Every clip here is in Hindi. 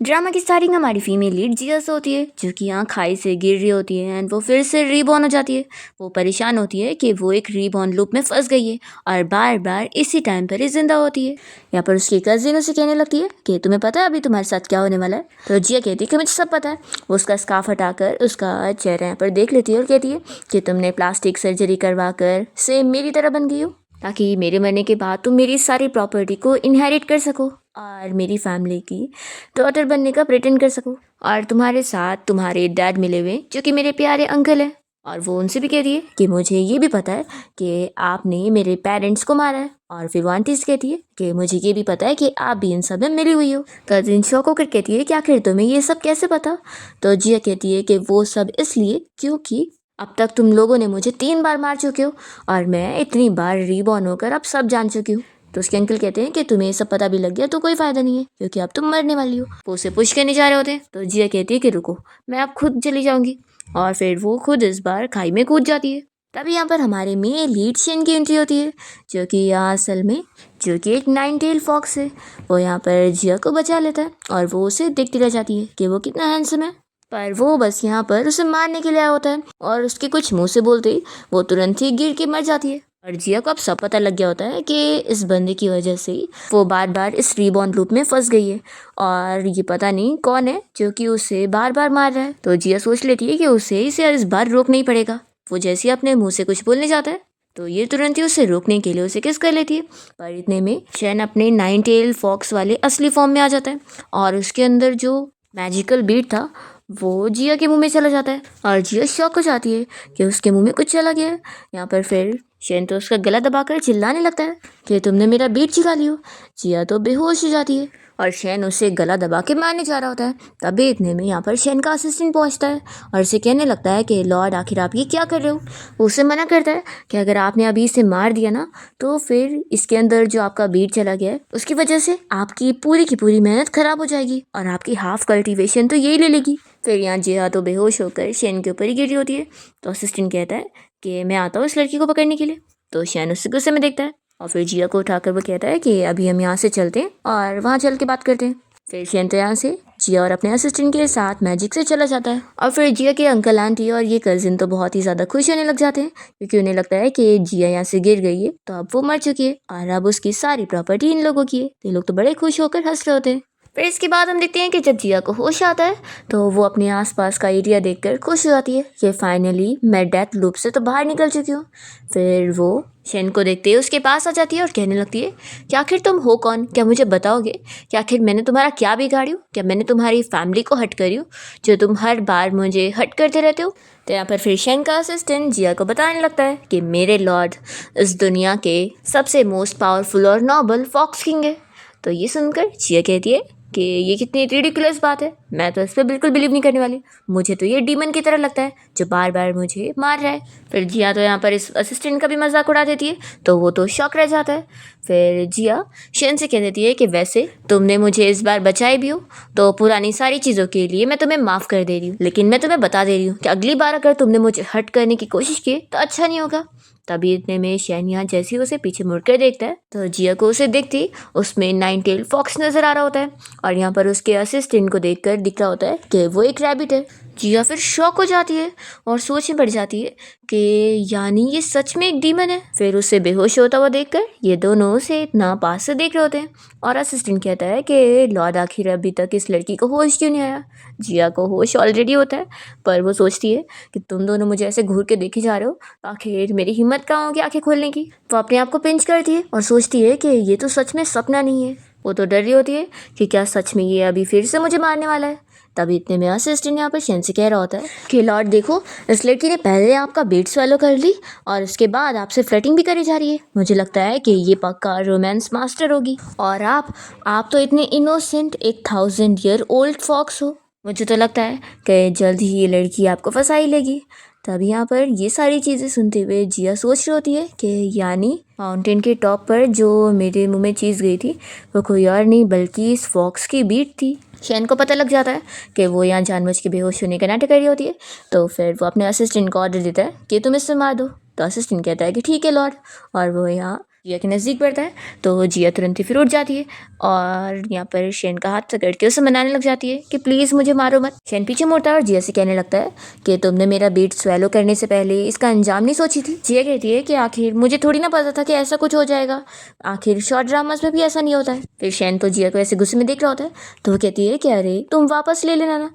ड्रामा की स्टार्टिंग हमारी फीमेल लीड जिया से होती है, जो कि यहाँ खाई से गिर रही होती है एंड वो फिर से रीबॉर्न हो जाती है। वो परेशान होती है कि वो एक रीबॉर्न लूप में फंस गई है और बार बार इसी टाइम पर ही जिंदा होती है। यहाँ पर उसकी कजिन उसे कहने लगती है कि तुम्हें पता है अभी तुम्हारे साथ क्या होने वाला है। तो जिया कहती है कि मुझे सब पता है। वो उसका स्कार्फ हटाकर उसका चेहरा यहाँ पर देख लेती है और कहती है कि तुमने प्लास्टिक सर्जरी करवा कर सेम मेरी तरह बन गई हो, ताकि मेरे मरने के बाद तुम मेरी सारी प्रॉपर्टी को इनहेरिट कर सको और मेरी फैमिली की डॉटर बनने का प्रिटेंड कर सको। और तुम्हारे साथ तुम्हारे डैड मिले हुए जो कि मेरे प्यारे अंकल हैं। और वो उनसे भी कह रही है कि मुझे ये भी पता है कि आपने मेरे पेरेंट्स को मारा है। और फिर वो आंटी से कहती है कि मुझे ये भी पता है कि आप भी इन सब में मिली हुई हो। कजिन शौक होकर कहती है कि आखिर तुम्हें ये सब कैसे पता। तो जिया कहती है कि वो सब इसलिए क्योंकि अब तक तुम लोगों ने मुझे 3 बार मार चुके हो और मैं इतनी बार रीबॉर्न होकर अब सब जान चुकी हूँ। तो उसके अंकल कहते हैं कि तुम्हें ये सब पता भी लग गया तो कोई फायदा नहीं है, क्योंकि अब तुम मरने वाली हो। वो उसे पुश करने जा रहे होते हैं तो जिया कहती है कि रुको, मैं अब खुद चली जाऊंगी। और फिर वो खुद इस बार खाई में कूद जाती है। तभी यहाँ पर हमारे मेन लीड शेन की एंट्री होती है, जो कि यहाँ असल में जो कि एक 9 टेल फॉक्स है। वो यहाँ पर जिया को बचा लेता है और वो उसे देखती रह जाती है कि वो कितना हैंडसम है। पर वो बस यहाँ पर उसे मारने के लिए आया होता है और उसके कुछ मुंह से बोलते ही वो तुरंत ही गिर के मर जाती है। और जिया को अब सब पता लग गया होता है कि इस बंदे की वजह से ही वो बार बार इस रीबॉर्न लूप में फंस गई है और ये पता नहीं कौन है जो कि उसे बार बार मार रहा है। तो जिया सोच लेती है कि उसे इसे इस बार रोकना ही पड़ेगा। वो जैसे ही अपने मुंह से कुछ बोलने जाता है तो ये तुरंत ही उसे रोकने के लिए उसे किस कर लेती है। पर इतने में शेन अपने 9 टेल फॉक्स वाले असली फॉर्म में आ जाता है और उसके अंदर जो मैजिकल बीट था वो जिया के मुंह में चला जाता है और जिया शॉक हो जाती है कि उसके मुंह में कुछ चला गया है। यहाँ पर फिर शेन तो उसका गला दबाकर चिल्लाने लगता है कि तुमने मेरा बीट छिपा लियो। जिया तो बेहोश हो जाती है और शेन उसे गला दबा के मारने जा रहा होता है। तभी इतने में यहाँ पर शेन का असिस्टेंट पहुँचता है और उसे कहने लगता है कि लॉर्ड आखिर आप ये क्या कर रहे हो। वो उसे मना करता है कि अगर आपने अभी इसे मार दिया ना तो फिर इसके अंदर जो आपका बीट चला गया है उसकी वजह से आपकी पूरी की पूरी मेहनत खराब हो जाएगी और आपकी हाफ कल्टीवेशन तो यही ले लेगी। फिर यहाँ जिया तो बेहोश होकर शेन के ऊपर ही गिरी होती है। तो असिस्टेंट कहता है कि मैं आता हूँ इस लड़की को पकड़ने के लिए। तो शेन उससे गुस्से में देखता है और फिर जिया को उठाकर वो कहता है कि अभी हम यहाँ से चलते हैं और वहाँ चल के बात करते हैं। फिर शेन तो यहाँ से जिया और अपने असिस्टेंट के साथ मैजिक से चला जाता है। और फिर जिया के अंकल आंटी और ये कजिन तो बहुत ही ज़्यादा खुश होने लग जाते हैं, क्योंकि उन्हें लगता है कि जिया यहाँ से गिर गई है तो अब वो मर चुकी है और अब उसकी सारी प्रॉपर्टी इन लोगों की है। तो ये लोग तो बड़े खुश होकर हंस रहे होते हैं। फिर इसके बाद हम देखते हैं कि जब जिया को होश आता है तो वो अपने आसपास का एरिया देखकर खुश हो जाती है कि फाइनली मैं डेथ लूप से तो बाहर निकल चुकी हूँ। फिर वो शेन को देखते ही उसके पास आ जाती है और कहने लगती है कि आखिर तुम हो कौन, क्या मुझे बताओगे कि आखिर मैंने तुम्हारा क्या बिगाड़ी हूँ, क्या मैंने तुम्हारी फैमिली को हट करी हूँ जो तुम हर बार मुझे हट करते रहते हो। तो यहाँ पर फिर शेन का असिस्टेंट जिया को बताने लगता है कि मेरे लॉर्ड इस दुनिया के सबसे मोस्ट पावरफुल और नोबल फॉक्स किंग है। तो ये सुनकर जिया कहती है कि ये कितनी रिडिकुलस बात है, मैं तो इस पर बिल्कुल बिलीव नहीं करने वाली। मुझे तो ये डीमन की तरह लगता है जो बार बार मुझे मार रहा है। फिर जिया तो यहाँ पर इस असिस्टेंट का भी मजाक उड़ा देती है तो वो तो शॉक रह जाता है। फिर जिया शेन से कह देती है कि वैसे तुमने मुझे इस बार बचाए भी हो तो पुरानी सारी चीज़ों के लिए मैं तुम्हें माफ़ कर दे रही हूँ, लेकिन मैं तुम्हें बता दे रही हूँ कि अगली बार अगर तुमने मुझे हर्ट करने की कोशिश की तो अच्छा नहीं होगा। तभी इतने में शेन यहाँ जैसे ही उसे पीछे मुड़कर देखता है तो जिया को उसे देखती उसमें 9 टेल फॉक्स नजर आ रहा होता है और यहाँ पर उसके असिस्टेंट को देखकर दिख रहा होता है कि वो एक रैबिट है। जिया फिर शॉक हो जाती है और सोच में पड़ जाती है कि यानी ये सच में एक डीमन है। फिर उसे बेहोश होता हुआ देखकर ये दोनों उसे इतना पास से देख रहे होते हैं और असिस्टेंट कहता है कि लॉर्ड आखिर अभी तक इस लड़की को होश क्यों नहीं आया। जिया को होश ऑलरेडी होता है पर वो सोचती है कि तुम दोनों मुझे ऐसे घूर के देखे जा रहे हो, आखिर मेरी हिम्मत कहाँ होगी आंखें खोलने की। वो अपने आप को पिंच करती है और सोचती है कि ये तो सच में सपना नहीं है। वो तो डर रही होती है कि क्या सच में ये अभी फिर से मुझे मारने वाला है। तभी इतने में असिस्टेंट यहाँ पर शेन से कह रहा होता है कि लॉर्ड देखो, इस लड़की ने पहले आपका बीट स्वैलो कर ली और उसके बाद आपसे फ्लर्टिंग भी करी जा रही है। मुझे लगता है कि ये पक्का रोमांस मास्टर होगी और आप तो इतने इनोसेंट एक 1000 ईयर ओल्ड फॉक्स हो। मुझे तो लगता है कि जल्द ही ये लड़की आपको फंसा ही लेगी। तभी यहाँ पर ये सारी चीज़ें सुनते हुए जिया सोच रही होती है कि यानी माउंटेन के टॉप पर जो मेरे मुंह में चीज़ गई थी वो कोई और नहीं बल्कि इस फॉक्स की बीट थी। शेन को पता लग जाता है कि वो यहाँ जानबूझ के बेहोश होने का नाटक कर रही होती है। तो फिर वो अपने असिस्टेंट को ऑर्डर देता है कि तुम इससे मार दो। तो असिस्टेंट कहता है कि ठीक है लॉर्ड, और वो यहाँ जिया के नज़दीक बढ़ता है तो जिया तुरंत ही फिर उठ जाती है और यहाँ पर शेन का हाथ पकड़ के उसे मनाने लग जाती है कि प्लीज़ मुझे मारो मत। शेन पीछे मुड़ता है और जिया से कहने लगता है कि तुमने मेरा बीट स्वेलो करने से पहले इसका अंजाम नहीं सोची थी। जिया कहती है कि आखिर मुझे थोड़ी ना पता था कि ऐसा कुछ हो जाएगा, आखिर शॉर्ट ड्रामास में भी ऐसा नहीं होता है। फिर शेन तो जिया को ऐसे गुस्से में देख रहा होता है तो वो कहती है कि अरे तुम वापस ले लेना ना।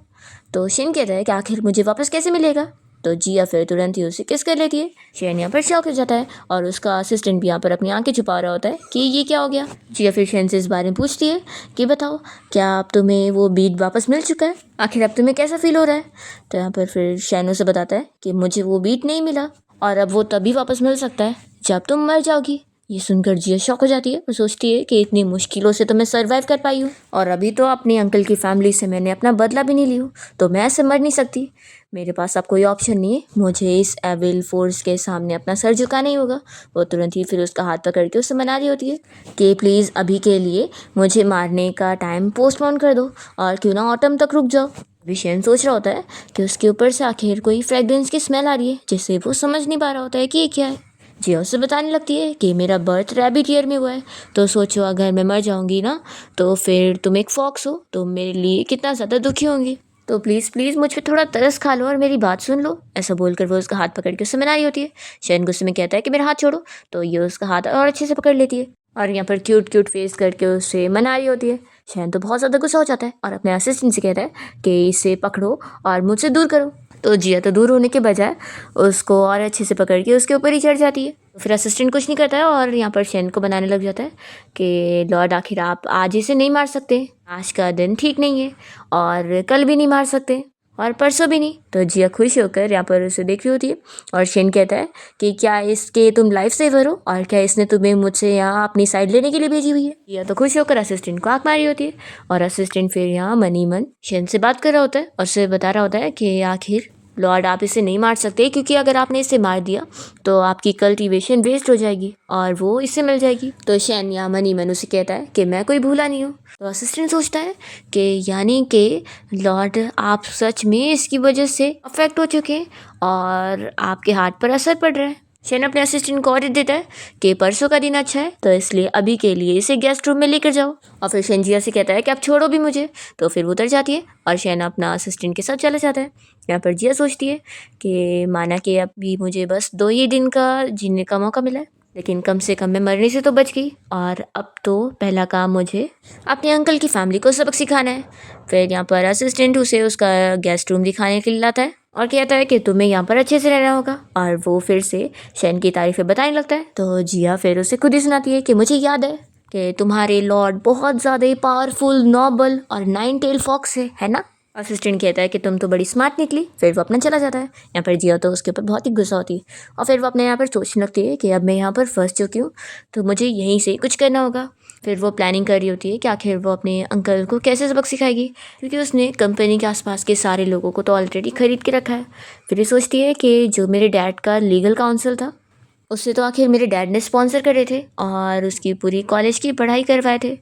तो शेन कहता है कि आखिर मुझे वापस कैसे मिलेगा। तो जिया फिर तुरंत ही उसे किस कर लेती है। शेन यहाँ पर शॉक हो जाता है और उसका असिस्टेंट भी यहाँ पर अपनी आंखें छुपा रहा होता है कि ये क्या हो गया। जिया फिर शेन से इस बारे में पूछती है कि बताओ क्या अब तुम्हें वो बीट वापस मिल चुका है, आखिर अब तुम्हें कैसा फील हो रहा है। तो यहाँ पर फिर शेन उसे बताता है कि मुझे वो बीट नहीं मिला और अब वो तभी वापस मिल सकता है जब तुम मर जाओगी। ये सुनकर जिया शॉक हो जाती है और सोचती है कि इतनी मुश्किलों से तो मैं सर्वाइव कर पाई हूँ और अभी तो अपने अंकल की फैमिली से मैंने अपना बदला भी नहीं ली हूँ, तो मैं ऐसे मर नहीं सकती। मेरे पास अब कोई ऑप्शन नहीं है, मुझे इस एविल फोर्स के सामने अपना सर झुकाना ही होगा। वो तुरंत ही फिर उसका हाथ पकड़ के उससे मना रही होती है कि प्लीज़ अभी के लिए मुझे मारने का टाइम पोस्टपोन कर दो और क्यों ना ऑटम तक रुक जाओ। अभी शेन सोच रहा होता है कि उसके ऊपर से आखिर कोई फ्रेग्रेंस की स्मेल आ रही है जिससे वो समझ नहीं पा रहा होता है कि ये क्या है। जिया उससे बताने लगती है कि मेरा बर्थ रैबिट ईयर में हुआ है, तो सोचो अगर मैं मर जाऊंगी ना तो फिर तुम एक फॉक्स हो तो मेरे लिए कितना ज़्यादा दुखी होंगी, तो प्लीज़ प्लीज़ मुझ पे थोड़ा तरस खा लो और मेरी बात सुन लो। ऐसा बोलकर वो उसका हाथ पकड़ के उससे मना रही होती है। शेन गुस्से में कहता है कि मेरा हाथ छोड़ो, तो ये उसका हाथ और अच्छे से पकड़ लेती है और यहाँ पर क्यूट क्यूट फेस करके उससे मना रही होती है। शेन तो बहुत ज़्यादा गुस्सा हो जाता है और अपने असिस्टेंट से कहता है कि इसे पकड़ो और मुझसे दूर करो। तो जिया तो दूर होने के बजाय उसको और अच्छे से पकड़ के उसके ऊपर ही चढ़ जाती है। तो फिर असिस्टेंट कुछ नहीं करता है और यहाँ पर शेन को बनाने लग जाता है कि लॉर्ड आखिर आप आज इसे नहीं मार सकते, आज का दिन ठीक नहीं है और कल भी नहीं मार सकते और परसों भी नहीं। तो जिया खुश होकर यहाँ पर उसे देख रही होती है और शेन कहता है कि क्या इसके तुम लाइफ सेवर हो और क्या इसने तुम्हें मुझसे यहाँ अपनी साइड लेने के लिए भेजी हुई है। जिया तो खुश होकर असिस्टेंट को आंख मारी होती है और असिस्टेंट फिर यहाँ मनी मन शेन से बात कर रहा होता है और उसे बता रहा होता है कि आखिर लॉर्ड आप इसे नहीं मार सकते क्योंकि अगर आपने इसे मार दिया तो आपकी कल्टीवेशन वेस्ट हो जाएगी और वो इससे मिल जाएगी। तो शेन या मनी मन उसे कहता है कि मैं कोई भूला नहीं हूँ। तो असिस्टेंट सोचता है कि यानी कि लॉर्ड आप सच में इसकी वजह से अफेक्ट हो चुके हैं और आपके हार्ट पर असर पड़ रहा है। शेन अपने असिस्टेंट को ऑर्डर देता है कि परसों का दिन अच्छा है तो इसलिए अभी के लिए इसे गेस्ट रूम में लेकर जाओ और फिर शेन जिया से कहता है कि आप छोड़ो भी मुझे। तो फिर वो उतर जाती है और शेन अपना असिस्टेंट के साथ चला जाता है। यहाँ पर जिया सोचती है कि माना कि अभी मुझे बस 2 ही दिन का जीने का मौका मिला है, लेकिन कम से कम मैं मरने से तो बच गई और अब तो पहला काम मुझे अपने अंकल की फैमिली को सबक सिखाना है। फिर यहाँ पर असिस्टेंट उसे उसका गेस्ट रूम दिखाने के लिए लाता है और कहता है कि तुम्हें यहाँ पर अच्छे से रहना होगा और वो फिर से शेन की तारीफें बताने लगता है। तो जिया फिर उसे खुद ही सुनाती है कि मुझे याद है कि तुम्हारे लॉर्ड बहुत ज़्यादा पावरफुल नोबल और 9 टेल फॉक्स है ना। असिस्टेंट कहता है कि तुम तो बड़ी स्मार्ट निकली। फिर वो अपना चला जाता है। यहाँ पर जिया तो उसके ऊपर बहुत ही गुस्सा होती है और फिर वो अपने यहाँ पर सोचने लगती है कि अब मैं यहाँ पर फंस चुकी हूँ तो मुझे यहीं से कुछ करना होगा। फिर वो प्लानिंग कर रही होती है कि आखिर वो अपने अंकल को कैसे सबक सिखाएगी क्योंकि उसने कंपनी के आसपास के सारे लोगों को तो ऑलरेडी खरीद के रखा है। फिर ये सोचती है कि जो मेरे डैड का लीगल काउंसिल था उससे तो आखिर मेरे डैड ने स्पॉन्सर करे थे और उसकी पूरी कॉलेज की पढ़ाई करवाए थे,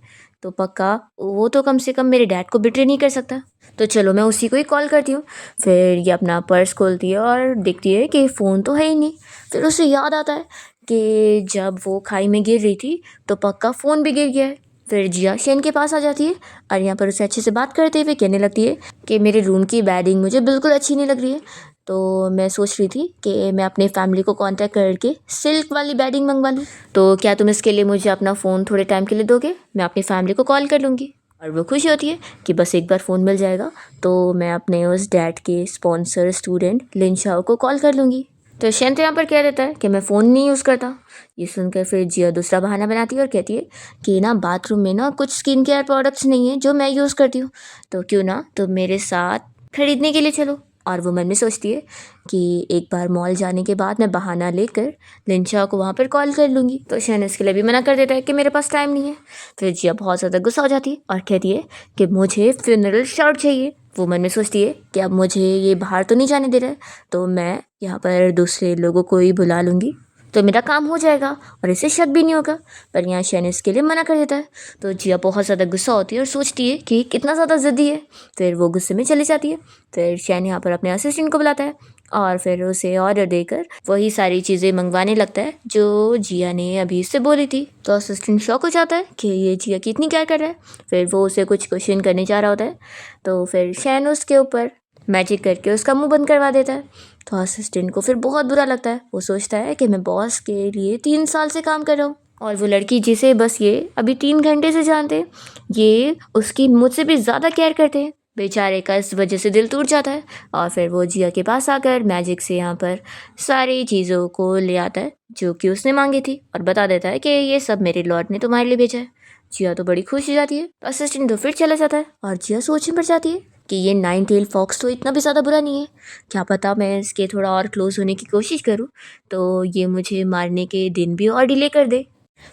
तो पक्का वो तो कम से कम मेरे डैड को बिट्रे नहीं कर सकता। तो चलो मैं उसी को ही कॉल करती हूँ। फिर ये अपना पर्स खोलती है और देखती है कि फ़ोन तो है ही नहीं। फिर उसे याद आता है कि जब वो खाई में गिर रही थी तो पक्का फ़ोन भी गिर गया है। फिर जिया शेन के पास आ जाती है और यहाँ पर उसे अच्छे से बात करते हुए कहने लगती है कि मेरे रूम की बेडिंग मुझे बिल्कुल अच्छी नहीं लग रही है, तो मैं सोच रही थी कि मैं अपने फैमिली को कांटेक्ट करके सिल्क वाली बेडिंग मंगवा लूँ। तो क्या तुम इसके लिए मुझे अपना फ़ोन थोड़े टाइम के लिए दोगे, मैं अपनी फैमिली को कॉल कर लूँगी। और वो खुश होती है कि बस एक बार फ़ोन मिल जाएगा तो मैं अपने उस डैड के स्पॉन्सर स्टूडेंट लिन शाओ को कॉल कर लूँगी। तो शेन तो यहाँ पर कह देता है कि मैं फ़ोन नहीं यूज़ करता। ये सुनकर फिर जिया दूसरा बहाना बनाती है और कहती है कि ना बाथरूम में ना कुछ स्किन केयर प्रोडक्ट्स नहीं है जो मैं यूज़ करती हूँ, तो क्यों ना तुम मेरे साथ खरीदने के लिए चलो। और वो मन में सोचती है कि एक बार मॉल जाने के बाद मैं बहाना लेकर लिंचा को वहाँ पर कॉल कर लूँगी। तो शेन इसके लिए भी मना कर देता है कि मेरे पास टाइम नहीं है। फिर जिया बहुत ज़्यादा गुस्सा हो जाती है और कहती है कि मुझे फ्यूनरल शर्ट चाहिए। वो मन में सोचती है कि अब मुझे ये बाहर तो नहीं जाने दे रहा है, तो मैं यहाँ पर दूसरे लोगों को ही बुला लूँगी तो मेरा काम हो जाएगा और इसे शक भी नहीं होगा। पर यहाँ शेन इसके लिए मना कर देता है। तो जिया बहुत ज़्यादा गुस्सा होती है और सोचती है कि कितना ज़्यादा ज़िद्दी है। फिर वो गुस्से में चली जाती है। फिर शेन यहाँ पर अपने असिस्टेंट को बुलाता है और फिर उसे ऑर्डर देकर वही सारी चीज़ें मंगवाने लगता है जो जिया ने अभी उससे बोली थी। तो असिस्टेंट शॉक हो जाता है कि ये जिया कितनी क्या कर रहा है। फिर वो उसे कुछ क्वेश्चन करने जा रहा होता है, तो फिर शैन उसके ऊपर मैजिक करके उसका मुंह बंद करवा देता है। तो असिस्टेंट को फिर बहुत बुरा लगता है। वो सोचता है कि मैं बॉस के लिए 3 साल से काम कर रहा हूँ और वो लड़की जिसे बस ये अभी 3 घंटे से जानते हैं, ये उसकी मुझसे भी ज़्यादा केयर करते हैं। बेचारे का इस वजह से दिल टूट जाता है और फिर वो जिया के पास आकर मैजिक से यहाँ पर सारी चीज़ों को ले आता है जो कि उसने मांगी थी और बता देता है कि ये सब मेरे लॉर्ड ने तुम्हारे लिए भेजा है। जिया तो बड़ी खुश हो जाती है। असिस्टेंट तो फिर चला जाता है और जिया सोच में पड़ जाती है कि ये 9 टेल फॉक्स तो इतना भी ज़्यादा बुरा नहीं है। क्या पता मैं इसके थोड़ा और क्लोज होने की कोशिश करूँ तो ये मुझे मारने के दिन भी और डिले कर दे।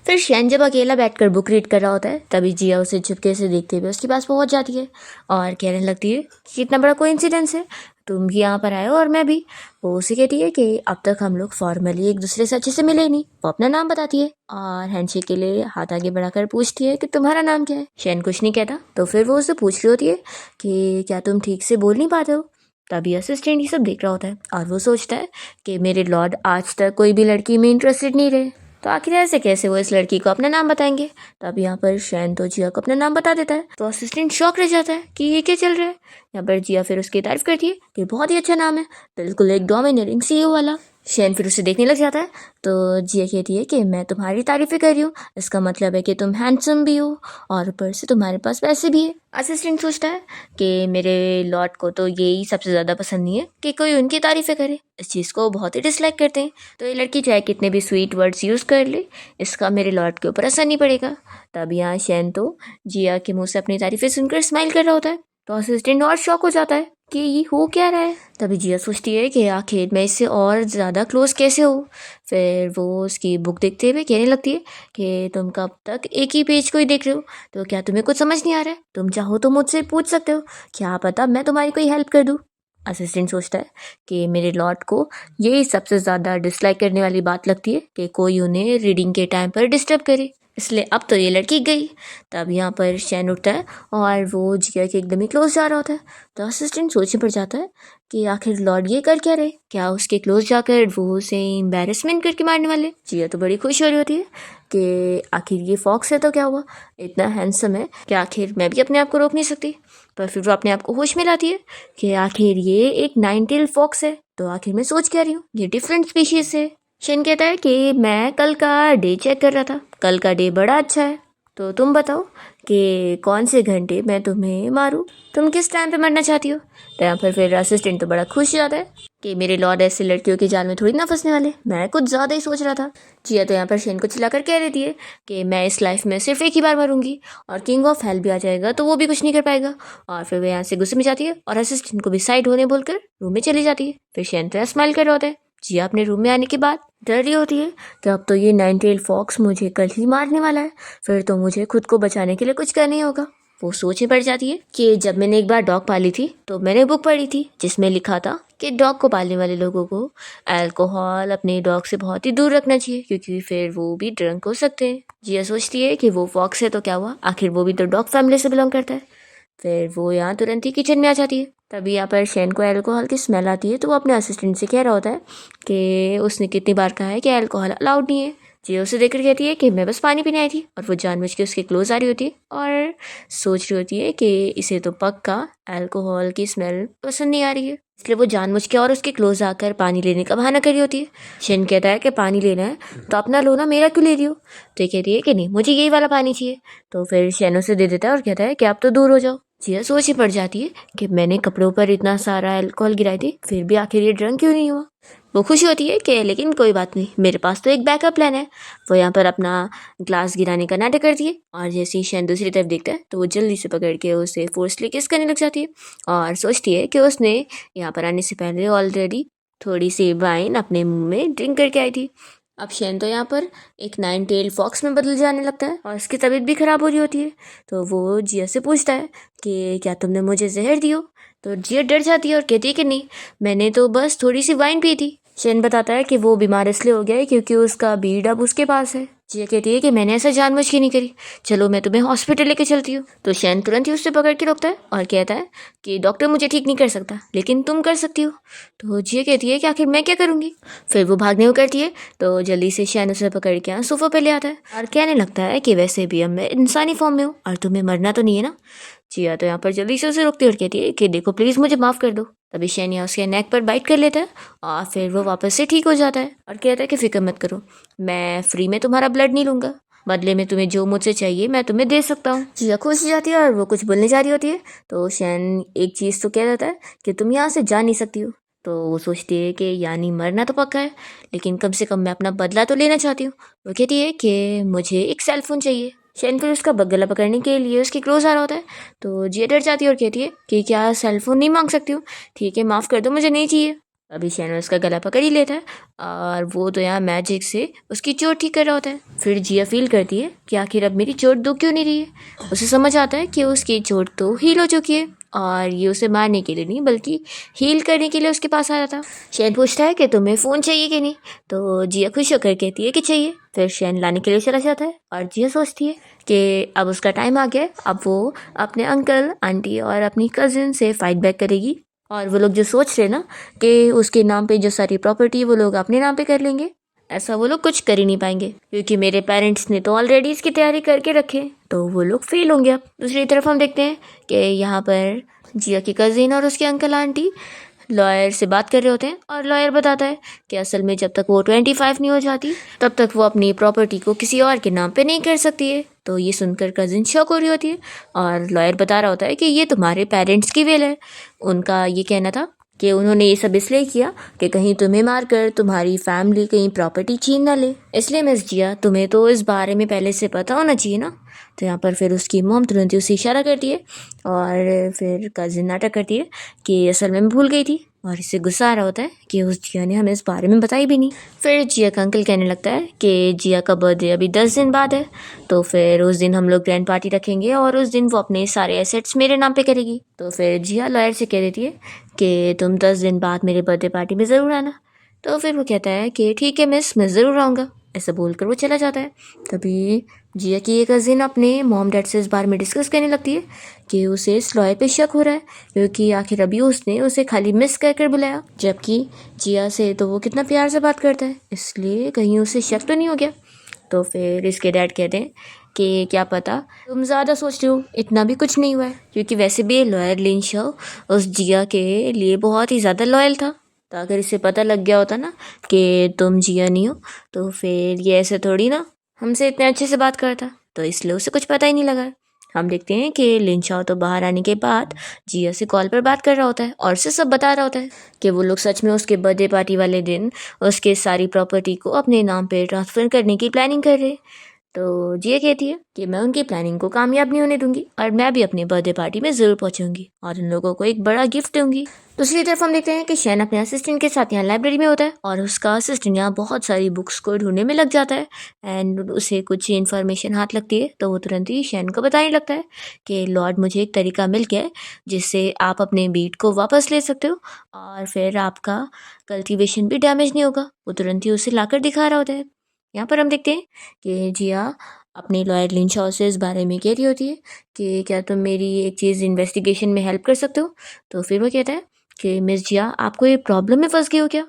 फिर शैन जब अकेला बैठकर बुक रीड कर रहा होता है तभी जिया उसे चुपके से देखते हुए उसके पास पहुंच जाती है और कहने लगती है कि कितना बड़ा कोइंसिडेंस है, तुम भी यहाँ पर आए हो और मैं भी। वो उसे कहती है कि अब तक हम लोग फॉर्मली एक दूसरे से अच्छे से मिले ही नहीं। वो अपना नाम बताती है और हैंडशेक के लिए हाथ आगे बढ़ाकर पूछती है कि तुम्हारा नाम क्या है। शैन कुछ नहीं कहता तो फिर वो उसे पूछ रही होती है कि क्या तुम ठीक से बोल नहीं पाते हो। तभी असिस्टेंट ये सब देख रहा होता है और वो सोचता है कि मेरे लॉर्ड आज तक कोई भी लड़की में इंटरेस्टेड नहीं रहे, तो आखिर ऐसे कैसे वो इस लड़की को अपना नाम बताएंगे। तब यहाँ पर शैन तो जिया को अपना नाम बता देता है। तो असिस्टेंट शॉक रह जाता है कि ये क्या चल रहा है। यहाँ पर जिया फिर उसकी तारीफ करती है कि बहुत ही अच्छा नाम है, बिल्कुल एक डोमिनेटिंग सीईओ वाला। शैन फिर उसे देखने लग जाता है तो जिया कहती है कि मैं तुम्हारी तारीफें कर रही हूँ, इसका मतलब है कि तुम हैंडसम भी हो और ऊपर से तुम्हारे पास पैसे भी है। असिस्टेंट सोचता है कि मेरे लॉर्ड को तो यही सबसे ज़्यादा पसंद नहीं है कि कोई उनकी तारीफें करे, इस चीज़ को बहुत ही डिसलाइक करते हैं। तो ये लड़की चाहे कितने भी स्वीट वर्ड्स यूज़ कर ले, इसका मेरे लॉर्ड के ऊपर असर नहीं पड़ेगा। तब यहाँ शैन तो जिया के मुँह से अपनी तारीफें सुनकर स्माइल कर रहा होता है। तो असिस्टेंट और शॉक हो जाता है कि ये हो क्या रहा है। तभी जिया सोचती है कि आखिर मैं इससे और ज़्यादा क्लोज कैसे हो। फिर वो उसकी बुक देखते हुए कहने लगती है कि तुम कब तक एक ही पेज को ही देख रहे हो, तो क्या तुम्हें कुछ समझ नहीं आ रहा है? तुम चाहो तो मुझसे पूछ सकते हो, क्या पता मैं तुम्हारी कोई हेल्प कर दूँ। असिस्टेंट सोचता है कि मेरे लॉर्ड को यही सबसे ज़्यादा डिसलाइक करने वाली बात लगती है कि कोई उन्हें रीडिंग के टाइम पर डिस्टर्ब करे, इसलिए अब तो ये लड़की गई। तब यहाँ पर शैन उठता है और वो जिया के एकदम ही क्लोज जा रहा होता है। तो असिस्टेंट सोचने पड़ जाता है कि आखिर लॉर्ड ये कर क्या रहे, क्या उसके क्लोज जाकर वो उसे एम्बेरसमेंट करके मारने वाले। जिया तो बड़ी खुश हो रही होती है कि आखिर ये फॉक्स है तो क्या हुआ, इतना हैंडसम है कि आखिर मैं भी अपने आप को रोक नहीं सकती। पर फिर वो अपने आप को होश में लाती है कि आखिर ये एक 9 टेल फॉक्स है, तो आखिर मैं सोच क्या रही हूँ, ये डिफरेंट स्पीशीज है। शेन कहता है कि मैं कल का डे चेक कर रहा था, कल का डे बड़ा अच्छा है, तो तुम बताओ कि कौन से घंटे मैं तुम्हें मारूं, तुम किस टाइम पे मरना चाहती हो। तो यहाँ पर फिर असिस्टेंट तो बड़ा खुश हो जाता है कि मेरे लॉर्ड ऐसे लड़कियों के जाल में थोड़ी ना फंसने वाले, मैं कुछ ज़्यादा ही सोच रहा था। जिया तो यहाँ पर शेन को चिल्लाकर कह देती है कि मैं इस लाइफ में सिर्फ एक ही बार मरूंगी और किंग ऑफ हेल भी आ जाएगा तो वो भी कुछ नहीं कर पाएगा। और फिर वो यहाँ से गुस्से में जाती है और असिस्टेंट को भी साइड होने बोलकर रूम में चली जाती है। फिर शेन तो स्माइल कर रहा होता है। जिया अपने रूम में आने के बाद डर रही होती है कि अब तो ये 9 टेल फॉक्स मुझे कल ही मारने वाला है, फिर तो मुझे खुद को बचाने के लिए कुछ करना ही होगा। वो सोच में पड़ जाती है कि जब मैंने एक बार डॉग पाली थी तो मैंने बुक पढ़ी थी जिसमें लिखा था कि डॉग को पालने वाले लोगों को अल्कोहल अपने डॉग से बहुत ही दूर रखना चाहिए क्योंकि फिर वो भी ड्रंक हो सकते हैं। जिया सोचती है कि वो फॉक्स है तो क्या हुआ, आखिर वो भी तो डॉग फैमिली से बिलोंग करता है। फिर वो यहाँ तुरंत ही किचन में आ जाती है। तभी यहाँ पर शैन को अल्कोहल की स्मेल आती है तो वो अपने असिस्टेंट से कह रहा होता है कि उसने कितनी बार कहा है कि अल्कोहल अलाउड नहीं है। जिया उसे देखकर कहती है कि मैं बस पानी पीने आई थी और वो जानबूझ के उसके क्लोज आ रही होती है और सोच रही होती है कि इसे तो पक्का अल्कोहल की स्मेल पसंद नहीं आ रही है, इसलिए वो जानबूझ के और उसके क्लोज आकर पानी लेने का बहाना कर रही होती है। शेन कहता है कि पानी लेना है तो अपना लो ना, मेरा क्यों ले रही हो। तो ये कहती है कि नहीं मुझे यही वाला पानी चाहिए। तो फिर शेन उसे दे देता है और कहता है कि आप तो दूर हो जाओ। जिया सोच ही पड़ जाती है कि मैंने कपड़ों पर इतना सारा अल्कोहल गिराई थी फिर भी आखिर ये ड्रंक क्यों नहीं हुआ। वो खुश होती है कि लेकिन कोई बात नहीं, मेरे पास तो एक बैकअप प्लान है। वो यहाँ पर अपना ग्लास गिराने का नाटक करती है और जैसे ही शैन दूसरी तरफ देखता है तो वो जल्दी से पकड़ के उसे फोर्सली किस करने लग जाती है और सोचती है कि उसने यहाँ पर आने से पहले ऑलरेडी थोड़ी सी वाइन अपने मुंह में ड्रिंक करके आई थी। अब शैन तो यहाँ पर एक 9 टेल फॉक्स में बदल जाने लगता है और उसकी तबीयत भी खराब हो रही होती है। तो वो जिया से पूछता है कि क्या तुमने मुझे जहर दी हो। तो जिया डर जाती है और कहती है कि नहीं, मैंने तो बस थोड़ी सी वाइन पी थी। शैन बताता है कि वो बीमार इसलिए हो गया है क्योंकि उसका बीड अब उसके पास है। जिया कहती है कि मैंने ऐसा जानबूझ के नहीं करी, चलो मैं तुम्हें हॉस्पिटल लेके चलती हूँ। तो शैन तुरंत ही उससे पकड़ के रोकता है और कहता है कि डॉक्टर मुझे ठीक नहीं कर सकता, लेकिन तुम कर सकती हो। तो जिया कहती है कि आखिर मैं क्या करूँगी। फिर वो भागने को करती है तो जल्दी से शैन उसे पकड़ के यहाँ सोफा पे ले आता है और कहने लगता है कि वैसे भी अब मैं इंसानी फॉर्म में हूँ और तुम्हें मरना तो नहीं है ना। जिया तो यहाँ पर जल्दी से उसे रोकती है और कहती है कि देखो प्लीज़ मुझे माफ़ कर दो। तभी शैन यहाँ उसके नेक पर बाइट कर लेता है और फिर वो वापस से ठीक हो जाता है और कहता है कि फिक्र मत करो, मैं फ्री में तुम्हारा ब्लड नहीं लूँगा, बदले में तुम्हें जो मुझसे चाहिए मैं तुम्हें दे सकता हूँ। जिया खुश हो जाती है और वो कुछ बोलने जा रही होती है तो शैन एक चीज़ तो कह देता है कि तुम यहाँ से जा नहीं सकती हो। तो वो सोचती है कि यानी मरना तो पक्का है, लेकिन कम से कम मैं अपना बदला तो लेना चाहती हूँ। वो कहती है कि मुझे एक सेल फोन चाहिए। शैन फिर उसका गला पकड़ने के लिए उसके क्लोज आ रहा होता है तो जिया डर जाती है और कहती है कि क्या सेल फोन नहीं मांग सकती हूँ, ठीक है माफ़ कर दो, मुझे नहीं चाहिए। अभी शैन उसका गला पकड़ ही लेता है और वो तो यहाँ मैजिक से उसकी चोट ठीक कर रहा होता है। फिर जिया फील करती है कि आखिर अब मेरी चोट दुख क्यों नहीं रही है। उसे समझ आता है कि उसकी चोट तो हील हो चुकी है और ये उसे मारने के लिए नहीं बल्कि हील करने के लिए उसके पास आया था। शैन पूछता है कि तुम्हें फ़ोन चाहिए कि नहीं, तो जिया खुश होकर कहती है कि चाहिए। फिर शैन लाने के लिए चला जाता है और जिया सोचती है कि अब उसका टाइम आ गया है, अब वो अपने अंकल आंटी और अपनी कज़िन से फाइट बैक करेगी। और वो लोग जो सोच रहे ना कि उसके नाम पे जो सारी प्रॉपर्टी वो लोग अपने नाम पे कर लेंगे, ऐसा वो लोग कुछ कर ही नहीं पाएंगे क्योंकि मेरे पेरेंट्स ने तो ऑलरेडी इसकी तैयारी करके रखे, तो वो लोग फेल होंगे। अब दूसरी तरफ हम देखते हैं कि यहाँ पर जिया की कज़िन और उसके अंकल आंटी लॉयर से बात कर रहे होते हैं और लॉयर बताता है कि असल में जब तक वो 25 नहीं हो जाती तब तक वो अपनी प्रॉपर्टी को किसी और के नाम पे नहीं कर सकती है। तो ये सुनकर कज़िन शॉक हो रही होती है और लॉयर बता रहा होता है कि ये तुम्हारे पेरेंट्स की विल है। उनका ये कहना था कि उन्होंने ये सब इसलिए किया कि कहीं तुम्हें मारकर तुम्हारी फैमिली कहीं प्रॉपर्टी छीन ना ले। इसलिए मिस जिया तुम्हें तो इस बारे में पहले से पता होना चाहिए ना। तो यहाँ पर फिर उसकी मॉम तुरंत ही उसे इशारा करती है और फिर कज़िन नाटक करती है कि असल में मैं भूल गई थी और इससे गुस्सा आ रहा होता है कि उस जिया ने हमें इस बारे में बताई भी नहीं। फिर जिया का अंकल कहने लगता है कि जिया का बर्थडे अभी 10 दिन बाद है, तो फिर उस दिन हम लोग ग्रैंड पार्टी रखेंगे और उस दिन वो अपने सारे एसेट्स मेरे नाम पे करेगी। तो फिर जिया लॉयर से कह देती है कि तुम 10 दिन बाद मेरे बर्थडे पार्टी में ज़रूर आना। तो फिर वो कहता है कि ठीक है मिस, मैं ज़रूर आऊँगा। ऐसा बोलकर वो चला जाता है। तभी जिया की एक कज़िन अपने मॉम डैड से इस बारे में डिस्कस करने लगती है कि उसे इस लॉयर पे शक हो रहा है क्योंकि आखिर अभी उसने उसे खाली मिस कहकर बुलाया, जबकि जिया से तो वो कितना प्यार से बात करता है, इसलिए कहीं उसे शक तो नहीं हो गया। तो फिर इसके डैड कहते हैं कि क्या पता तुम ज़्यादा सोच रहे हो, इतना भी कुछ नहीं हुआ है, क्योंकि वैसे भी लॉयर लिन शो उस जिया के लिए बहुत ही ज़्यादा लॉयल था। तो अगर इसे पता लग गया होता ना कि तुम जिया नहीं हो तो फिर ये ऐसे थोड़ी ना हमसे इतने अच्छे से बात करता, तो इसलिए उसे कुछ पता ही नहीं लगा। हम देखते हैं कि लिन शाओ तो बाहर आने के बाद जिया से कॉल पर बात कर रहा होता है और उसे सब बता रहा होता है कि वो लोग सच में उसके बर्थडे पार्टी वाले दिन उसके सारी प्रॉपर्टी को अपने नाम पे ट्रांसफ़र करने की प्लानिंग कर रहे। तो जिया कहती है कि मैं उनकी प्लानिंग को कामयाब नहीं होने दूंगी और मैं भी अपनी बर्थडे पार्टी में ज़रूर पहुंचूंगी और उन लोगों को एक बड़ा गिफ्ट दूंगी। दूसरी तरफ हम देखते हैं कि शैन अपने असिस्टेंट के साथ यहाँ लाइब्रेरी में होता है और उसका असिस्टेंट यहाँ बहुत सारी बुक्स को ढूंढने में लग जाता है एंड उसे कुछ इन्फॉर्मेशन हाथ लगती है तो वो तुरंत ही शैन को बताने लगता है कि लॉर्ड मुझे एक तरीका मिल गया है जिससे आप अपने बीट को वापस ले सकते हो और फिर आपका कल्टीवेशन भी डैमेज नहीं होगा। वो तुरंत ही उसे लाकर दिखा रहा होता है। यहाँ पर हम देखते हैं कि जिया अपनी लॉयर लिन शॉ से इस बारे में कह रही होती है कि क्या तुम मेरी एक चीज़ इन्वेस्टिगेशन में हेल्प कर सकते हो। तो फिर वो कहता है कि मिस जिया आपको ये प्रॉब्लम में फंस गई हो क्या।